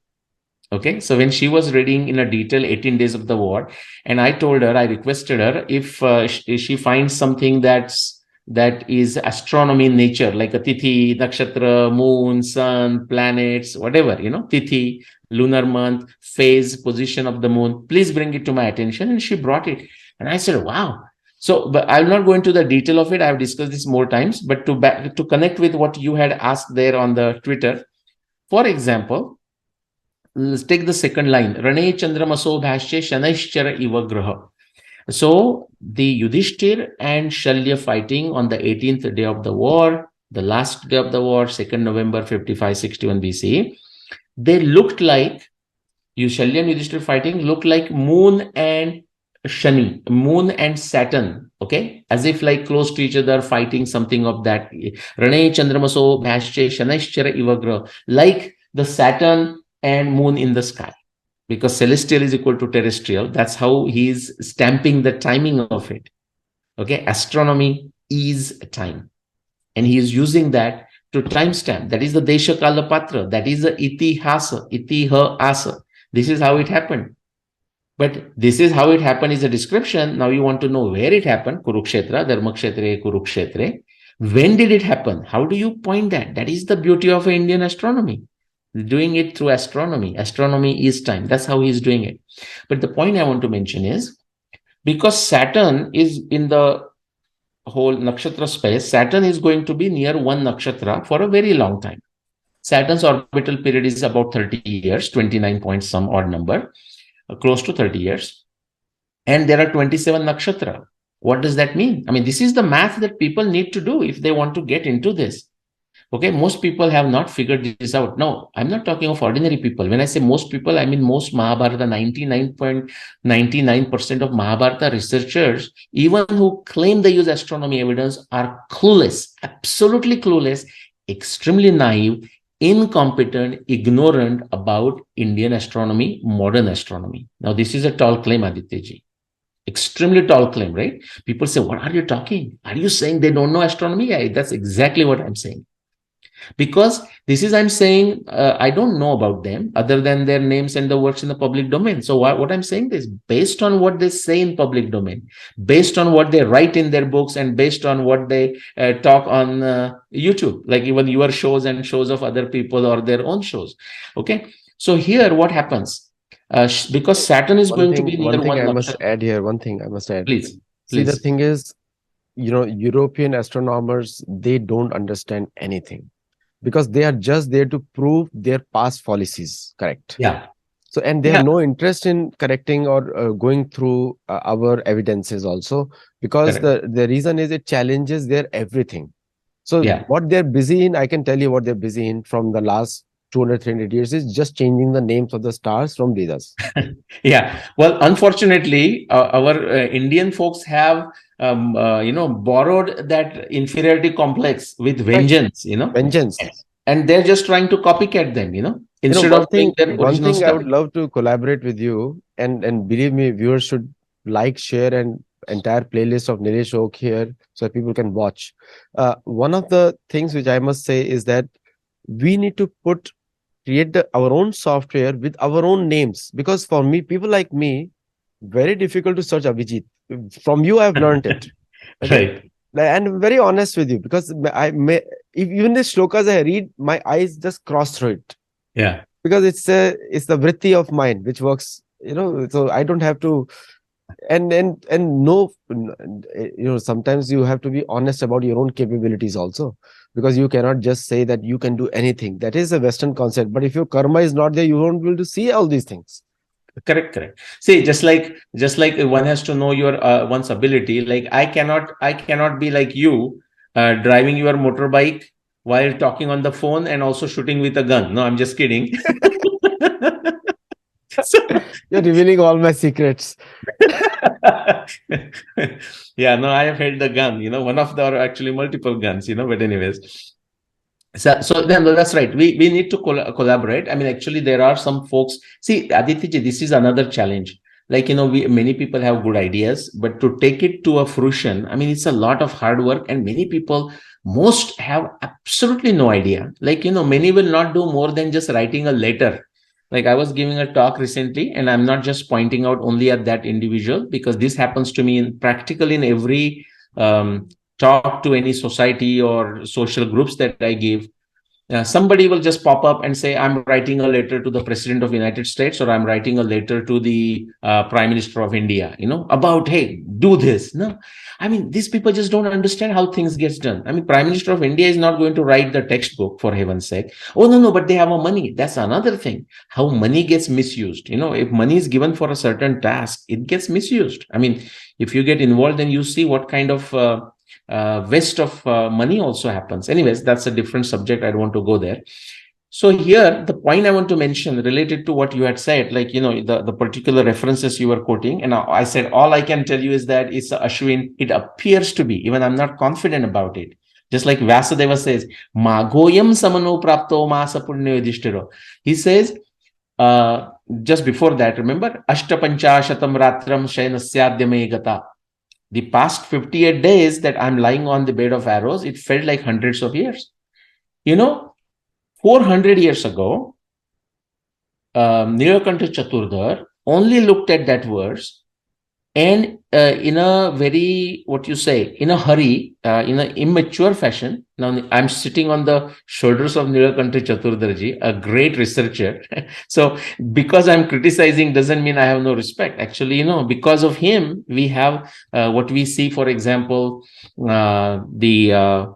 Okay, so when she was reading in a detail 18 days of the war, and I told her, I requested her, if she finds something that is astronomy in nature, like a tithi, nakshatra, moon, sun, planets, whatever, tithi, lunar month, phase, position of the moon, please bring it to my attention. And she brought it. And I said, wow. So, but I'm not going to the detail of it. I've discussed this more times, but to connect with what you had asked there on the Twitter, for example, let's take the second line. Rane Chandramaso Bhashya Shanaishchara Iva Graha. So the Yudhishthir and Shalya fighting on the 18th day of the war, the last day of the war, 2nd November 5561 BC, they looked like, Shalya and Yudhishthir fighting looked like Moon and Shani, Moon and Saturn, okay? As if like close to each other, fighting something of that. Rane Chandramaso Bhashya Shanaishchara Iva Graha, like the Saturn and Moon in the sky, because celestial is equal to terrestrial. That's how he is stamping the timing of it. Okay, astronomy is time, and he is using that to timestamp. That is the Desha Kala Patra. That is the Itihasa, Itihasa. This is how it happened. But this is how it happened is a description. Now you want to know where it happened. Kurukshetra, Dharmakshetre, Kurukshetre. When did it happen? How do you point that? That is the beauty of Indian astronomy. Doing it through astronomy. Astronomy is time. That's how he's doing it. But the point I want to mention is, because Saturn is in the whole nakshatra space, Saturn is going to be near one nakshatra for a very long time. Saturn's orbital period is about 30 years, 29 point some odd number, close to 30 years. And there are 27 nakshatra. What does that mean? I mean, this is the math that people need to do if they want to get into this. Okay, most people have not figured this out. No, I'm not talking of ordinary people. When I say most people, I mean most Mahabharata, 99.99% of Mahabharata researchers, even who claim they use astronomy evidence, are clueless, absolutely clueless, extremely naive, incompetent, ignorant about Indian astronomy, modern astronomy. Now, this is a tall claim, Adityaji. Extremely tall claim, right? People say, what are you talking? Are you saying they don't know astronomy? Yeah, that's exactly what I'm saying. Because this is, I'm saying, I don't know about them other than their names and the works in the public domain. So what I'm saying is, based on what they say in public domain, based on what they write in their books, and based on what they talk on YouTube, like even your shows and shows of other people or their own shows. Okay. So here what happens? Because Saturn is going to be near one thing I must nakshatra. add here. One thing I must add. Please. See, the thing is, European astronomers, they don't understand anything, because they are just there to prove their past policies correct. Yeah. So, and they have no interest in correcting or going through our evidences also, because the reason is it challenges their everything. So what they're busy in, I can tell you what they're busy in from the last 200, 300 years, is just changing the names of the stars from Vedas. Yeah. Well, unfortunately, our Indian folks have, borrowed that inferiority complex with vengeance, Vengeance. And they're just trying to copycat them, instead of doing their original one thing stuff. I would love to collaborate with you, and believe me, viewers should like, share, and entire playlist of Nilesh Oak here so that people can watch. One of the things which I must say is that we need to create our own software with our own names, because for me, people like me, very difficult to search Abhijit. From you, I've learned it. Okay? Right. And I'm very honest with you, because even the shlokas I read, my eyes just cross through it. Yeah. Because it's the vritti of mind which works, so I don't have to, and no, sometimes you have to be honest about your own capabilities also, because you cannot just say that you can do anything. That is a Western concept. But if your karma is not there, you won't be able to see all these things. Correct. See, just like one has to know your one's ability. Like I cannot be like you, driving your motorbike while talking on the phone and also shooting with a gun. No, I'm just kidding. So, you're revealing all my secrets. Yeah, no, I have held the gun. One of the, or actually multiple guns. But anyways. So then that's right. We need to collaborate. I mean, actually, there are some folks. See, Aditya, this is another challenge. Like, many people have good ideas, but to take it to a fruition, I mean, it's a lot of hard work, and many people, most have absolutely no idea. Like, many will not do more than just writing a letter Like I was giving a talk recently, and I'm not just pointing out only at that individual, because this happens to me in practically in every talk to any society or social groups that I give. Somebody will just pop up and say, I'm writing a letter to the president of the United States, or I'm writing a letter to the prime minister of India, about, hey, do this. No, I mean, these people just don't understand how things gets done. I mean, prime minister of India is not going to write the textbook, for heaven's sake. Oh, no, but they have a money. That's another thing. How money gets misused. If money is given for a certain task, it gets misused. I mean, if you get involved, then you see what kind of waste of money also happens. Anyways, that's a different subject. I don't want to go there. So here, the point I want to mention related to what you had said, like, the particular references you were quoting, and I said, all I can tell you is that it's Ashwin. It appears to be, even I'm not confident about it. Just like Vyasadeva says, Magoyam samano prapto masa punyo yudhishthiro. He says, just before that, remember, Ashtapanchashatam ratram shayanasyadyame gata. The past 58 days that I'm lying on the bed of arrows, it felt like hundreds of years. 400 years ago, Nilakantha Chaturdhar only looked at that verse, and in a very, in a hurry, in an immature fashion. Now, I'm sitting on the shoulders of Nilakantha Chaturdharji, a great researcher. So because I'm criticizing doesn't mean I have no respect. Actually, because of him, we have what we see, for example, the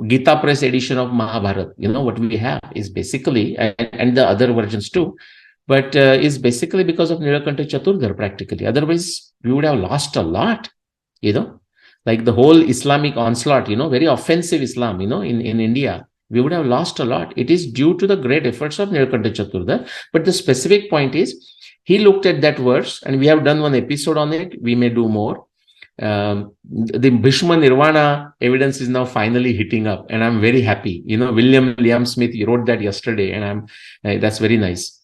Gita Press edition of Mahabharat. What we have is basically, and the other versions too, but is basically because of Nilakantha Chaturdhar practically. Otherwise, we would have lost a lot, like the whole Islamic onslaught, very offensive Islam, in India. We would have lost a lot. It is due to the great efforts of Nilakantha Chaturdhar. But the specific point is, he looked at that verse, and we have done one episode on it. We may do more. The Bhishma Nirvana evidence is now finally hitting up, and I'm very happy. William Liam Smith wrote that yesterday, and that's very nice.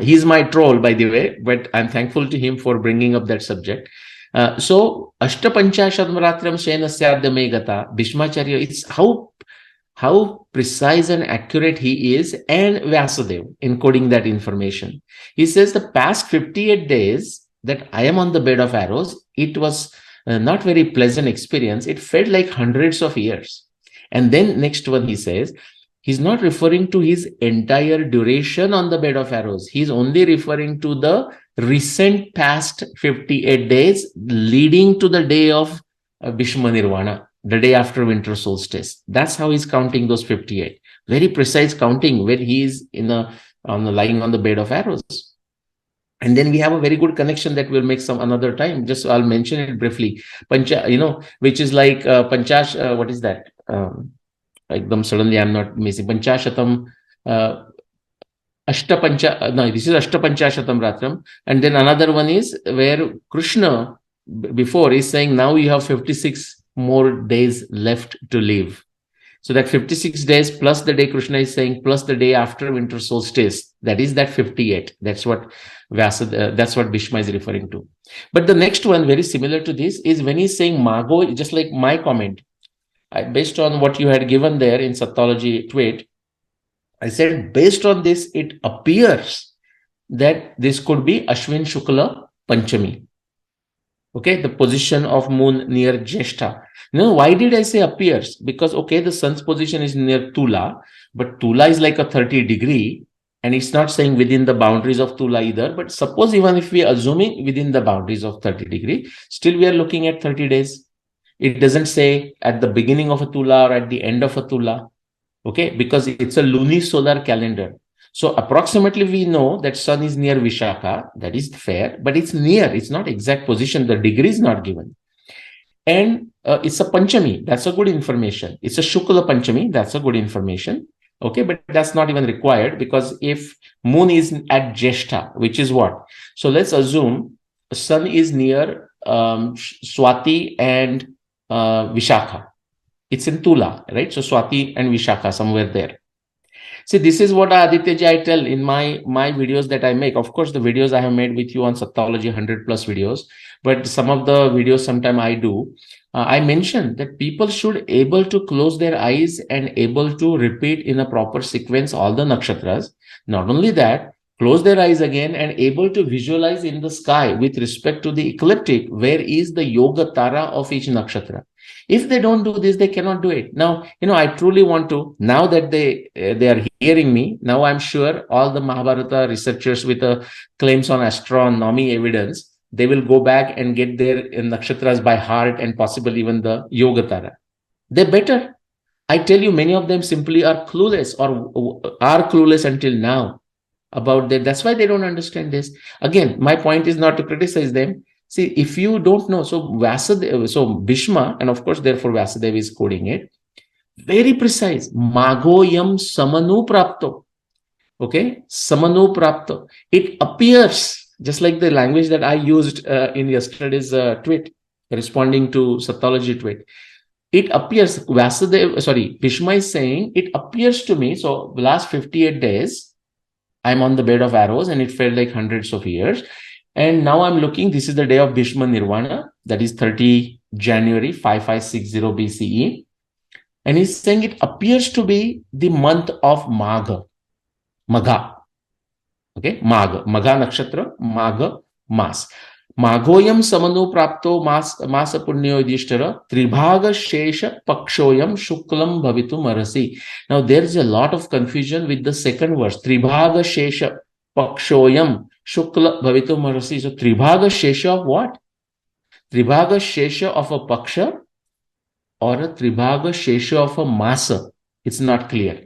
He's my troll, by the way, but I'm thankful to him for bringing up that subject. So, Ashtapanchashatmatram Shenasyadame Gata, Bhishmacharya, it's how precise and accurate he is, and Vyasadeva encoding that information. He says the past 58 days that I am on the bed of arrows, it was not very pleasant experience. It felt like hundreds of years. And then next one, he says, he's not referring to his entire duration on the bed of arrows. He's only referring to the recent past 58 days leading to the day of Bhishma Nirvana, the day after winter solstice. That's how he's counting those 58. Very precise counting when he's lying on the bed of arrows. And then we have a very good connection that we'll make some another time. Just I'll mention it briefly. Pancha, which is like Panchash, what is that? Suddenly I'm not missing. Panchashatam, Ashtapancha, no, this is Ashtapanchashatam Ratram. And then another one is where Krishna before is saying, now you have 56 more days left to live. So that 56 days plus the day Krishna is saying, plus the day after winter solstice, that is that 58. That's what Bhishma is referring to. But the next one, very similar to this, is when he's saying Mago, just like my comment, based on what you had given there in Sattology tweet, I said, based on this, it appears that this could be Ashwin Shukla Panchami. Okay, the position of moon near Jeshta. Why did I say appears? Because, okay, the sun's position is near Tula, but Tula is like a 30 degree, and it's not saying within the boundaries of Tula either. But suppose even if we are assuming within the boundaries of 30 degree, still we are looking at 30 days. It doesn't say at the beginning of a Tula or at the end of a Tula. Okay, because it's a lunisolar calendar. So approximately we know that sun is near Vishakha. That is fair, but it's near. It's not exact position. The degree is not given. And it's a Panchami. That's a good information. It's a Shukla Panchami. That's a good information. Okay, but that's not even required, because if moon is at Jeshta, which is what? So let's assume sun is near Swati and Vishakha. It's in Tula, right? So Swati and Vishakha, somewhere there. See, this is what Aditya ji I tell in my videos that I make. Of course, the videos I have made with you on Sattology, 100 plus videos, but some of the videos sometime I do. I mentioned that people should able to close their eyes and able to repeat in a proper sequence all the nakshatras. Not only that, close their eyes again and able to visualize in the sky with respect to the ecliptic, where is the yoga tara of each nakshatra. If they don't do this, they cannot do it. Now, I truly want to, now that they are hearing me, now I'm sure all the Mahabharata researchers with claims on astronomy evidence, they will go back and get their nakshatras by heart and possibly even the yogatara. They're better. I tell you, many of them simply are clueless or are clueless until now about that. That's why they don't understand this. Again, my point is not to criticize them. See, if you don't know, so Vasudev, so Bhishma, and of course, therefore Vasudev is quoting it, very precise. Magoyam samanu prapto. Okay, samanu prapto. It appears just like the language that I used in yesterday's tweet, responding to Sattology tweet. It appears, Bhishma is saying, it appears to me, so the last 58 days, I'm on the bed of arrows and it felt like hundreds of years. And now I'm looking, this is the day of Bhishma Nirvana, that is 30 January 5560 BCE. And he's saying it appears to be the month of Magha. Okay, Magha nakshatra, Magha mas. Maghoyam samanu prapto masa punyo yudhishtara tribhaga shesha pakshoyam shuklam bhavitum arasi. Now there is a lot of confusion with the second verse. Tribhaga shesha pakshoyam shukla bhavitum arasi. So tribhaga shesha of what? Tribhaga shesha of a paksha or a tribhaga shesha of a masa? It's not clear.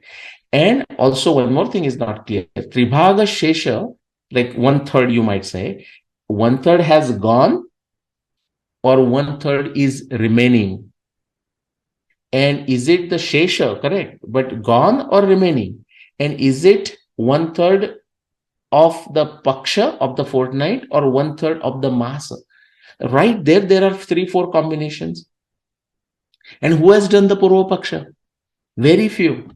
And also one more thing is not clear. Tribhaga shesha, like 1/3 you might say, 1/3 has gone or 1/3 is remaining. And is it the shesha, correct, but gone or remaining? And is it 1/3 of the paksha of the fortnight or 1/3 of the masa? Right there are 3-4 combinations. And who has done the Purva Paksha? Very few.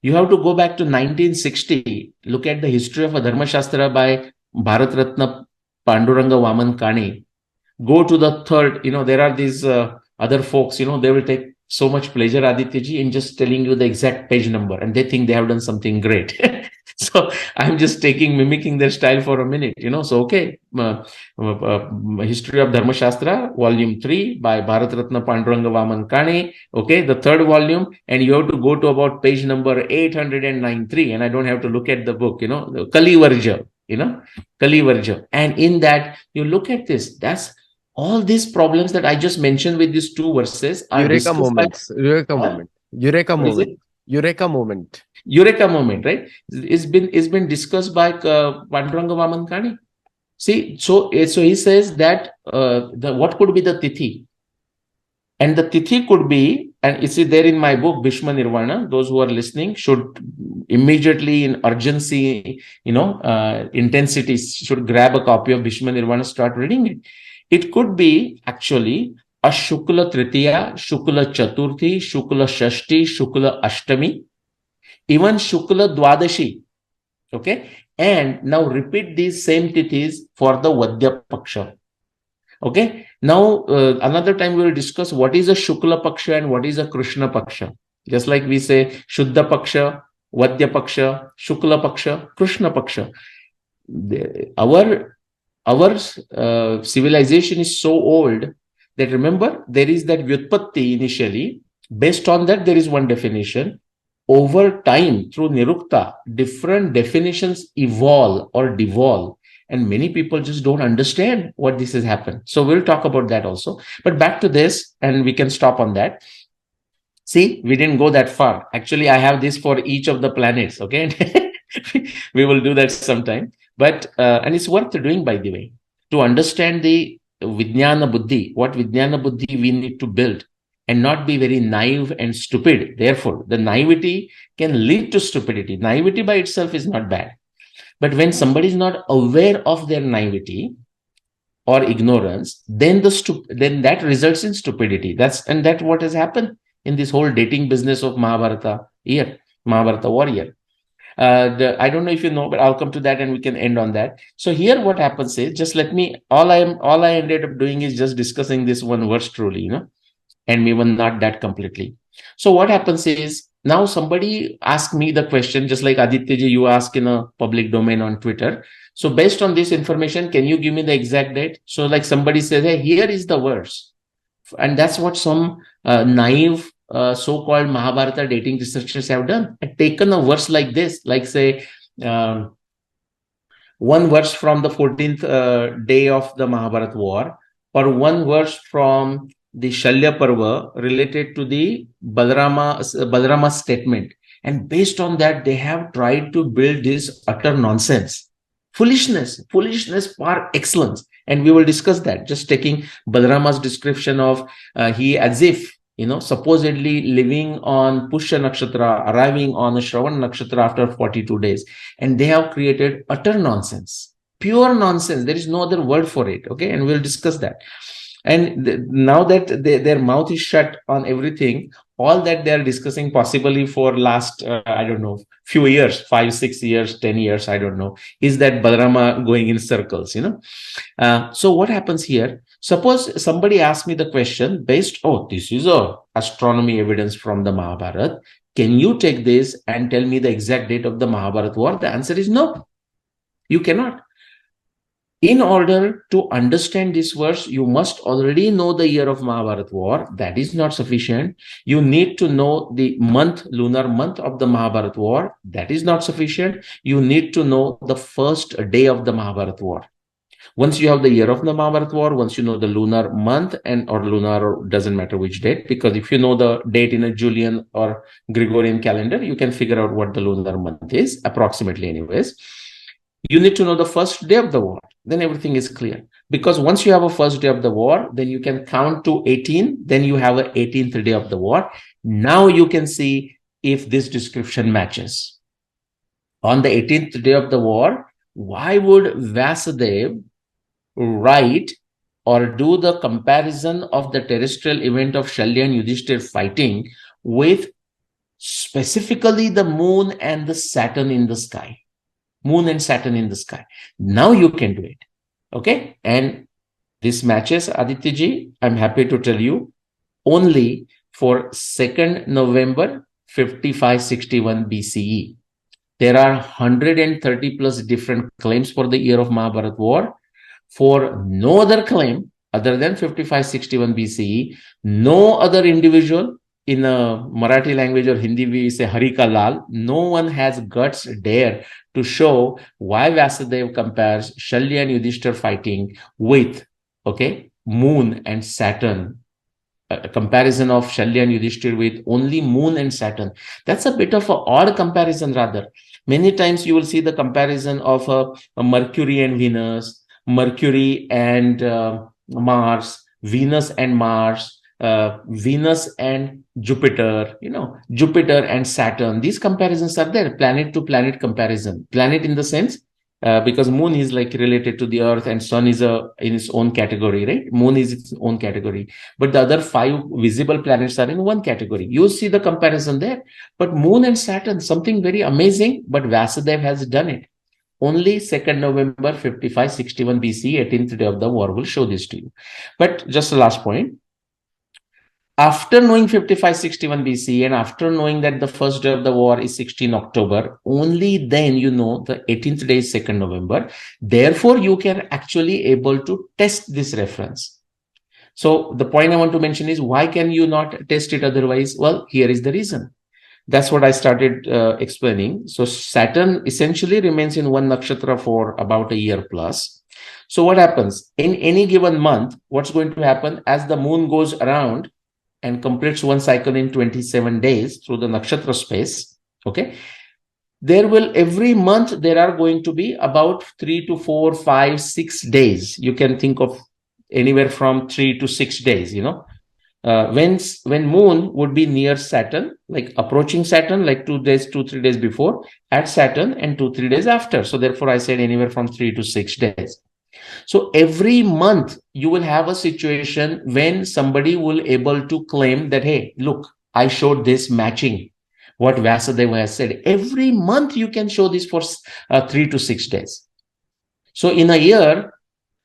You have to go back to 1960, look at the history of a Dharma Shastra by Bharat Ratna Panduranga Vaman Kane. Go to the third, there are these other folks, they will take so much pleasure, Adityaji, in just telling you the exact page number, and they think they have done something great. So I'm just mimicking their style for a minute, So, okay, History of Dharma Shastra, Volume 3 by Bharat Ratna Panduranga Vaman Kane. Okay, the third volume, and you have to go to about page number 893, and I don't have to look at the book, Kali Varja, Kali Varja. And in that, you look at this, that's all these problems that I just mentioned with these 2 verses are Eureka moments. Eureka moment. Eureka moment. Eureka moment. Eureka moment, right? It's been discussed by Panduranga Vaman Kane. See, so he says that what could be the tithi? And the tithi could be, and it's there in my book, Bhishma Nirvana. Those who are listening should immediately, in urgency, intensity, should grab a copy of Bhishma Nirvana, start reading it. It could be actually a Shukla Tritiya, Shukla Chaturthi, Shukla Shashti, Shukla Ashtami, even Shukla Dwadashi. Okay. And now repeat these same tithis for the Vadya Paksha. Okay. Now, another time we will discuss what is a Shukla Paksha and what is a Krishna Paksha. Just like we say Shuddha Paksha, Vadya Paksha, Shukla Paksha, Krishna Paksha. Our civilization is so old that, remember, there is that Vyutpatti initially. Based on that, there is one definition. Over time, through Nirukta, different definitions evolve or devolve. And many people just don't understand what this has happened. So we'll talk about that also. But back to this, and we can stop on that. See, we didn't go that far. Actually, I have this for each of the planets. Okay. We will do that sometime. But, and it's worth doing, by the way, to understand the Vijnana Buddhi, what Vijnana Buddhi we need to build, and not be very naive and stupid. Therefore, the naivety can lead to stupidity. Naivety by itself is not bad. But when somebody is not aware of their naivety or ignorance, then that results in stupidity. That's what has happened in this whole dating business of Mahabharata warrior. I don't know if you know, but I'll come to that and we can end on that. So here what happens is, just let me, all I ended up doing is just discussing this one verse truly, and even not that completely. So what happens is, now somebody asked me the question, just like Aditya ji, you ask in a public domain on Twitter. So based on this information, can you give me the exact date? So like somebody says, hey, here is the verse. And that's what some naive so-called Mahabharata dating researchers have done. And taken a verse like this, like say, one verse from the 14th day of the Mahabharat war, or one verse from the Shalya Parva related to the Balarama statement. And based on that, they have tried to build this utter nonsense. Foolishness par excellence. And we will discuss that, just taking Balarama's description of he as if, supposedly living on Pushya Nakshatra, arriving on a Shravan Nakshatra after 42 days. And they have created utter nonsense, pure nonsense. There is no other word for it. Okay. And we'll discuss that. And now that their mouth is shut on everything, all that they are discussing possibly for last, I don't know, few years, 5, 6 years, 10 years, I don't know, is that Balarama going in circles, So what happens here? Suppose somebody asks me the question based, this is a astronomy evidence from the Mahabharat. Can you take this and tell me the exact date of the Mahabharat war? The answer is no. You cannot. In order to understand this verse, you must already know the year of Mahabharat war. That is not sufficient. You need to know the month, lunar month of the Mahabharat war. That is not sufficient. You need to know the first day of the Mahabharat war. Once you have the year of the Mahabharat war, once you know the lunar month or lunar, or doesn't matter which date, because if you know the date in a Julian or Gregorian calendar, you can figure out what the lunar month is, approximately anyways. You need to know the first day of the war. Then everything is clear. Because once you have a first day of the war, then you can count to 18. Then you have an 18th day of the war. Now you can see if this description matches. On the 18th day of the war, why would Vasudev write or do the comparison of the terrestrial event of Shalya and Yudhishthir fighting with specifically the moon and the Saturn in the sky? Moon and Saturn in the sky. Now you can do it. Okay. And this matches, Aditya ji, I'm happy to tell you, only for 2nd November 5561 BCE. There are 130 plus different claims for the year of Mahabharat war. For no other claim other than 5561 BCE, no other individual, in a Marathi language or Hindi we say Hari Ka Lal, no one has guts dare to show why Vasudev compares Shalya and Yudhishthir fighting with, moon and Saturn. A comparison of Shalya and Yudhishthir with only moon and Saturn. That's a bit of an odd comparison rather. Many times you will see the comparison of a Mercury and Venus, Mercury and Mars, Venus and Mars, Venus and Jupiter, Jupiter and Saturn. These comparisons are there, planet to planet comparison. Planet in the sense, because moon is like related to the earth and sun is in its own category, right? Moon is its own category. But the other 5 visible planets are in one category. You see the comparison there. But moon and Saturn, something very amazing, but Vasudev has done it. Only 2nd November 5561 BC, 18th day of the war will show this to you. But just the last point. After knowing 5561 BC and after knowing that the first day of the war is 16 October, only then you know the 18th day is 2nd November. Therefore, you can actually able to test this reference. So the point I want to mention is, why can you not test it otherwise? Well, here is the reason. That's what I started explaining. So Saturn essentially remains in one nakshatra for about a year plus. So what happens? In any given month, what's going to happen as the moon goes around and completes one cycle in 27 days through the nakshatra space, there will every month there are going to be about 3 to 4, 5, 6 days. You can think of anywhere from 3 to 6 days, when moon would be near Saturn, like approaching Saturn, like 2 days, 2, 3 days before, at Saturn, and 2, 3 days after. So therefore I said anywhere from 3 to 6 days. So every month you will have a situation when somebody will able to claim that, hey, look, I showed this matching. what Vyasadeva has said. Every month you can show this for 3 to 6 days. So in a year,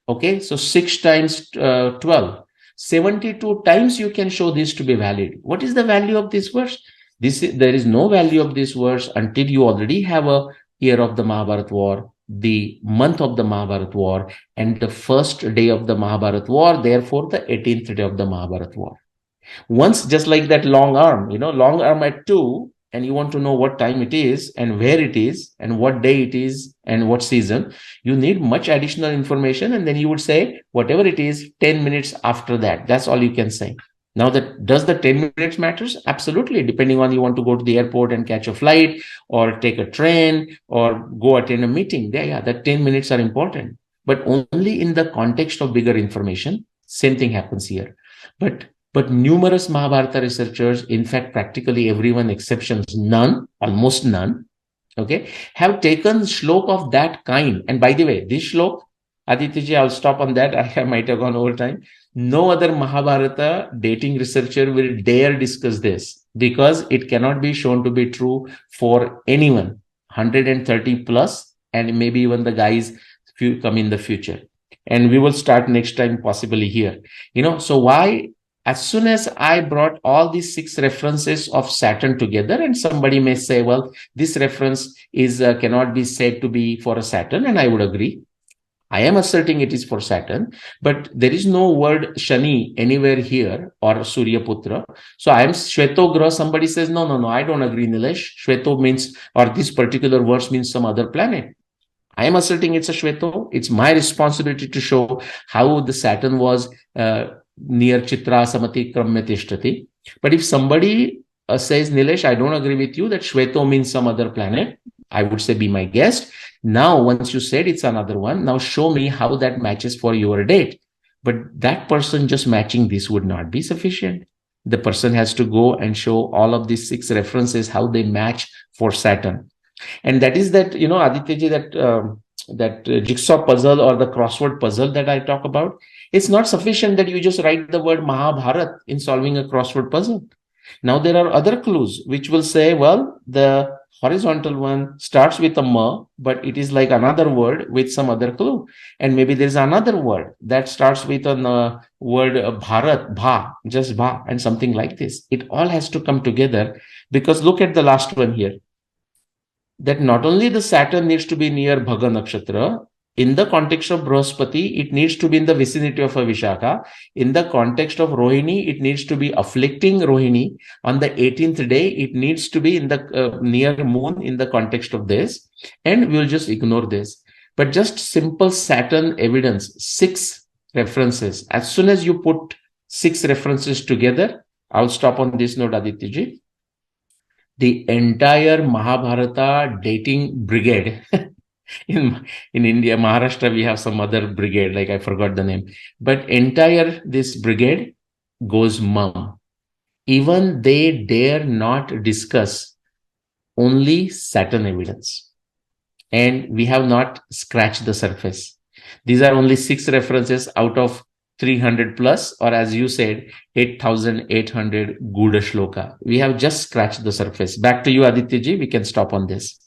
okay, so 6 times 12, 72 times you can show this to be valid. What is the value of this verse? There is no value of this verse until you already have a year of the Mahabharat war, the month of the Mahabharat war, and the first day of the Mahabharat war, therefore the 18th day of the Mahabharat war. Once, just like that long arm, long arm at 2, and you want to know what time it is and where it is and what day it is and what season, you need much additional information. And then you would say, whatever it is, 10 minutes after that. That's all you can say. Now, does the 10 minutes matters? Absolutely. Depending on you want to go to the airport and catch a flight or take a train or go attend a meeting. Yeah, that 10 minutes are important, but only in the context of bigger information. Same thing happens here. But numerous Mahabharata researchers, in fact, practically everyone, exceptions none, almost none, okay, have taken shlok of that kind. And by the way, this shlok, Aditya, I'll stop on that. I might have gone over time. No other Mahabharata dating researcher will dare discuss this because it cannot be shown to be true for anyone, 130 plus, and maybe even the guys few come in the future. And we will start next time possibly here. So why? As soon as I brought all these 6 references of Saturn together, and somebody may say, well, this reference is cannot be said to be for a Saturn, and I would agree. I am asserting it is for Saturn, but there is no word Shani anywhere here or Surya Putra. So I am Shveto Grah. Somebody says, no, I don't agree, Nilesh. Shveto means, or this particular verse means some other planet. I am asserting it's a Shveto. It's my responsibility to show how the Saturn was near Chitra Samati Kramya Tishtati. But if somebody says, Nilesh, I don't agree with you that Shveto means some other planet, I would say, be my guest. Now, once you said it's another one, now show me how that matches for your date. But that person just matching this would not be sufficient. The person has to go and show all of these 6 references, how they match for Saturn. And that is that, Aditya, that jigsaw puzzle or the crossword puzzle that I talk about. It's not sufficient that you just write the word Mahabharat in solving a crossword puzzle. Now there are other clues which will say, well, the horizontal one starts with a ma, but it is like another word with some other clue. And maybe there's another word that starts with a word Bharat, Bha, just Bha, and something like this. It all has to come together because look at the last one here. That not only the Saturn needs to be near Bhaga Nakshatra, in the context of Brahaspati, it needs to be in the vicinity of a Vishaka. In the context of Rohini, it needs to be afflicting Rohini. On the 18th day, it needs to be in the near moon in the context of this. And we'll just ignore this. But just simple Saturn evidence, 6 references. As soon as you put 6 references together, I'll stop on this note, Aditya. The entire Mahabharata dating brigade in India, Maharashtra, we have some other brigade, like I forgot the name, but entire this brigade goes mum. Even they dare not discuss only Saturn evidence. And we have not scratched the surface. These are only 6 references out of 300 plus, or as you said, 8,800 Guda Shloka. We have just scratched the surface. Back to you, Aditya ji. We can stop on this.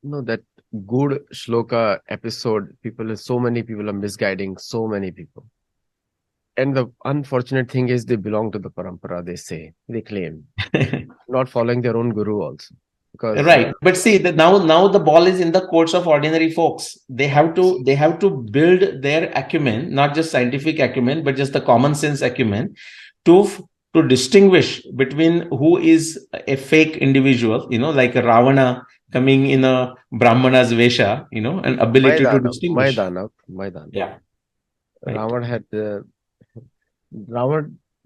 No, that good Shloka episode, so many people are misguiding so many people. And the unfortunate thing is they belong to the parampara, they claim. Not following their own guru also. Because, right. But see, now the ball is in the courts of ordinary folks. They have to build their acumen, not just scientific acumen, but just the common sense acumen to distinguish between who is a fake individual, like a Ravana coming in a Brahmana's Vesha, an ability to distinguish. Maidana. Yeah. Right.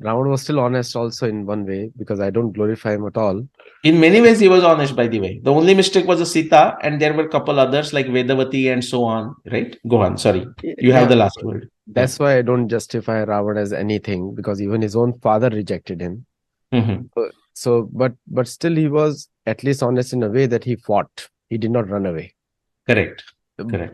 Ravan was still honest also in one way, because I don't glorify him at all. In many ways, he was honest, by the way. The only mistake was a Sita, and there were a couple others like Vedavati and so on, right? Go on, sorry. You have the last word. That's why I don't justify Ravan as anything, because even his own father rejected him. But still he was at least honest in a way that he fought. He did not run away. Correct.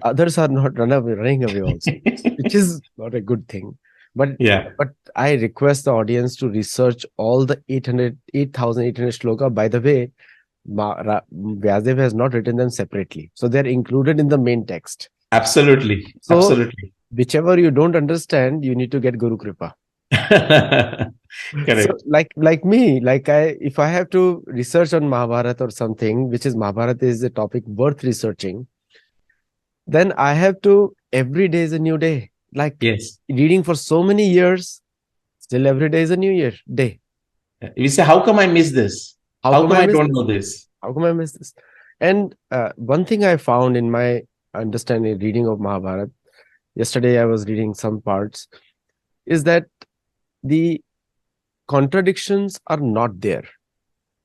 Others are not running away also, which is not a good thing. But Yeah, but I request the audience to research all the 8,800 shloka. By the way, Vyasadeva has not written them separately, so they're included in the main text. absolutely. So Absolutely. whichever you don't understand, you need to get Guru Kripa. So Correct. like me, like if I have to research on Mahabharata or something, which is Mahabharata is a topic worth researching, then I have to every day is a new day. Like Yes. reading for so many years, still every day is a new year day. We say, how come I miss this? How How come come I I miss don't this? know this? How come I miss this? And one thing I found in my understanding reading of Mahabharata, yesterday I was reading some parts, is that the contradictions are not there.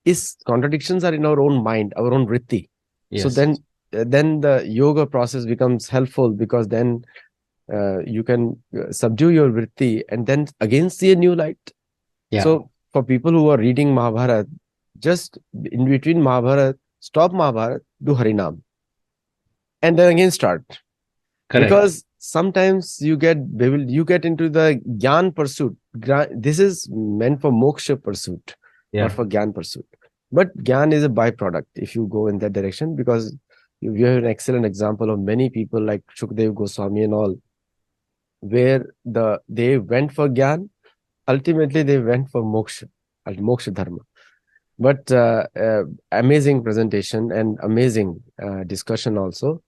Is contradictions are in our own mind, our own vritti. So Yes. then the yoga process becomes helpful, because then you can subdue your vritti and then again see a new light. Yeah. So for people who are reading Mahabharata, just in between Mahabharata, stop Mahabharata, do Harinam, and then again start. Correct. Because sometimes you get into the Gyan pursuit. This is meant for moksha pursuit, not Yeah. for Gyan pursuit. But Gyan is a byproduct if you go in that direction, because you have an excellent example of many people like Shukdev Goswami and all, where they went for Gyan, ultimately they went for moksha dharma. But amazing presentation and amazing discussion also.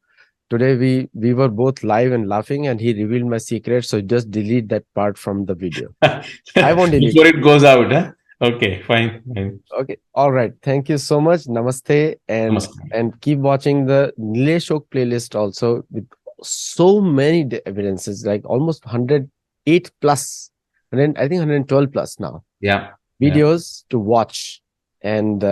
Today we were both live and laughing, and he revealed my secret. So just delete that part from the video. I won't delete Before it. it goes out, huh? Okay, fine. Fine. Okay. All right. Thank you so much. Namaste, Namaskar. and keep watching the Nilesh Oak playlist also, with so many evidences, like almost 108 plus, and I think 112 plus now Yeah. Yeah. videos to watch, and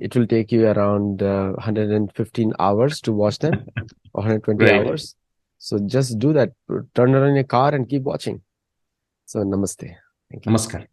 it will take you around 115 hours to watch them, or 120 Right. hours. So just do that. Turn it on your car and keep watching. So namaste. Thank you. Namaskar.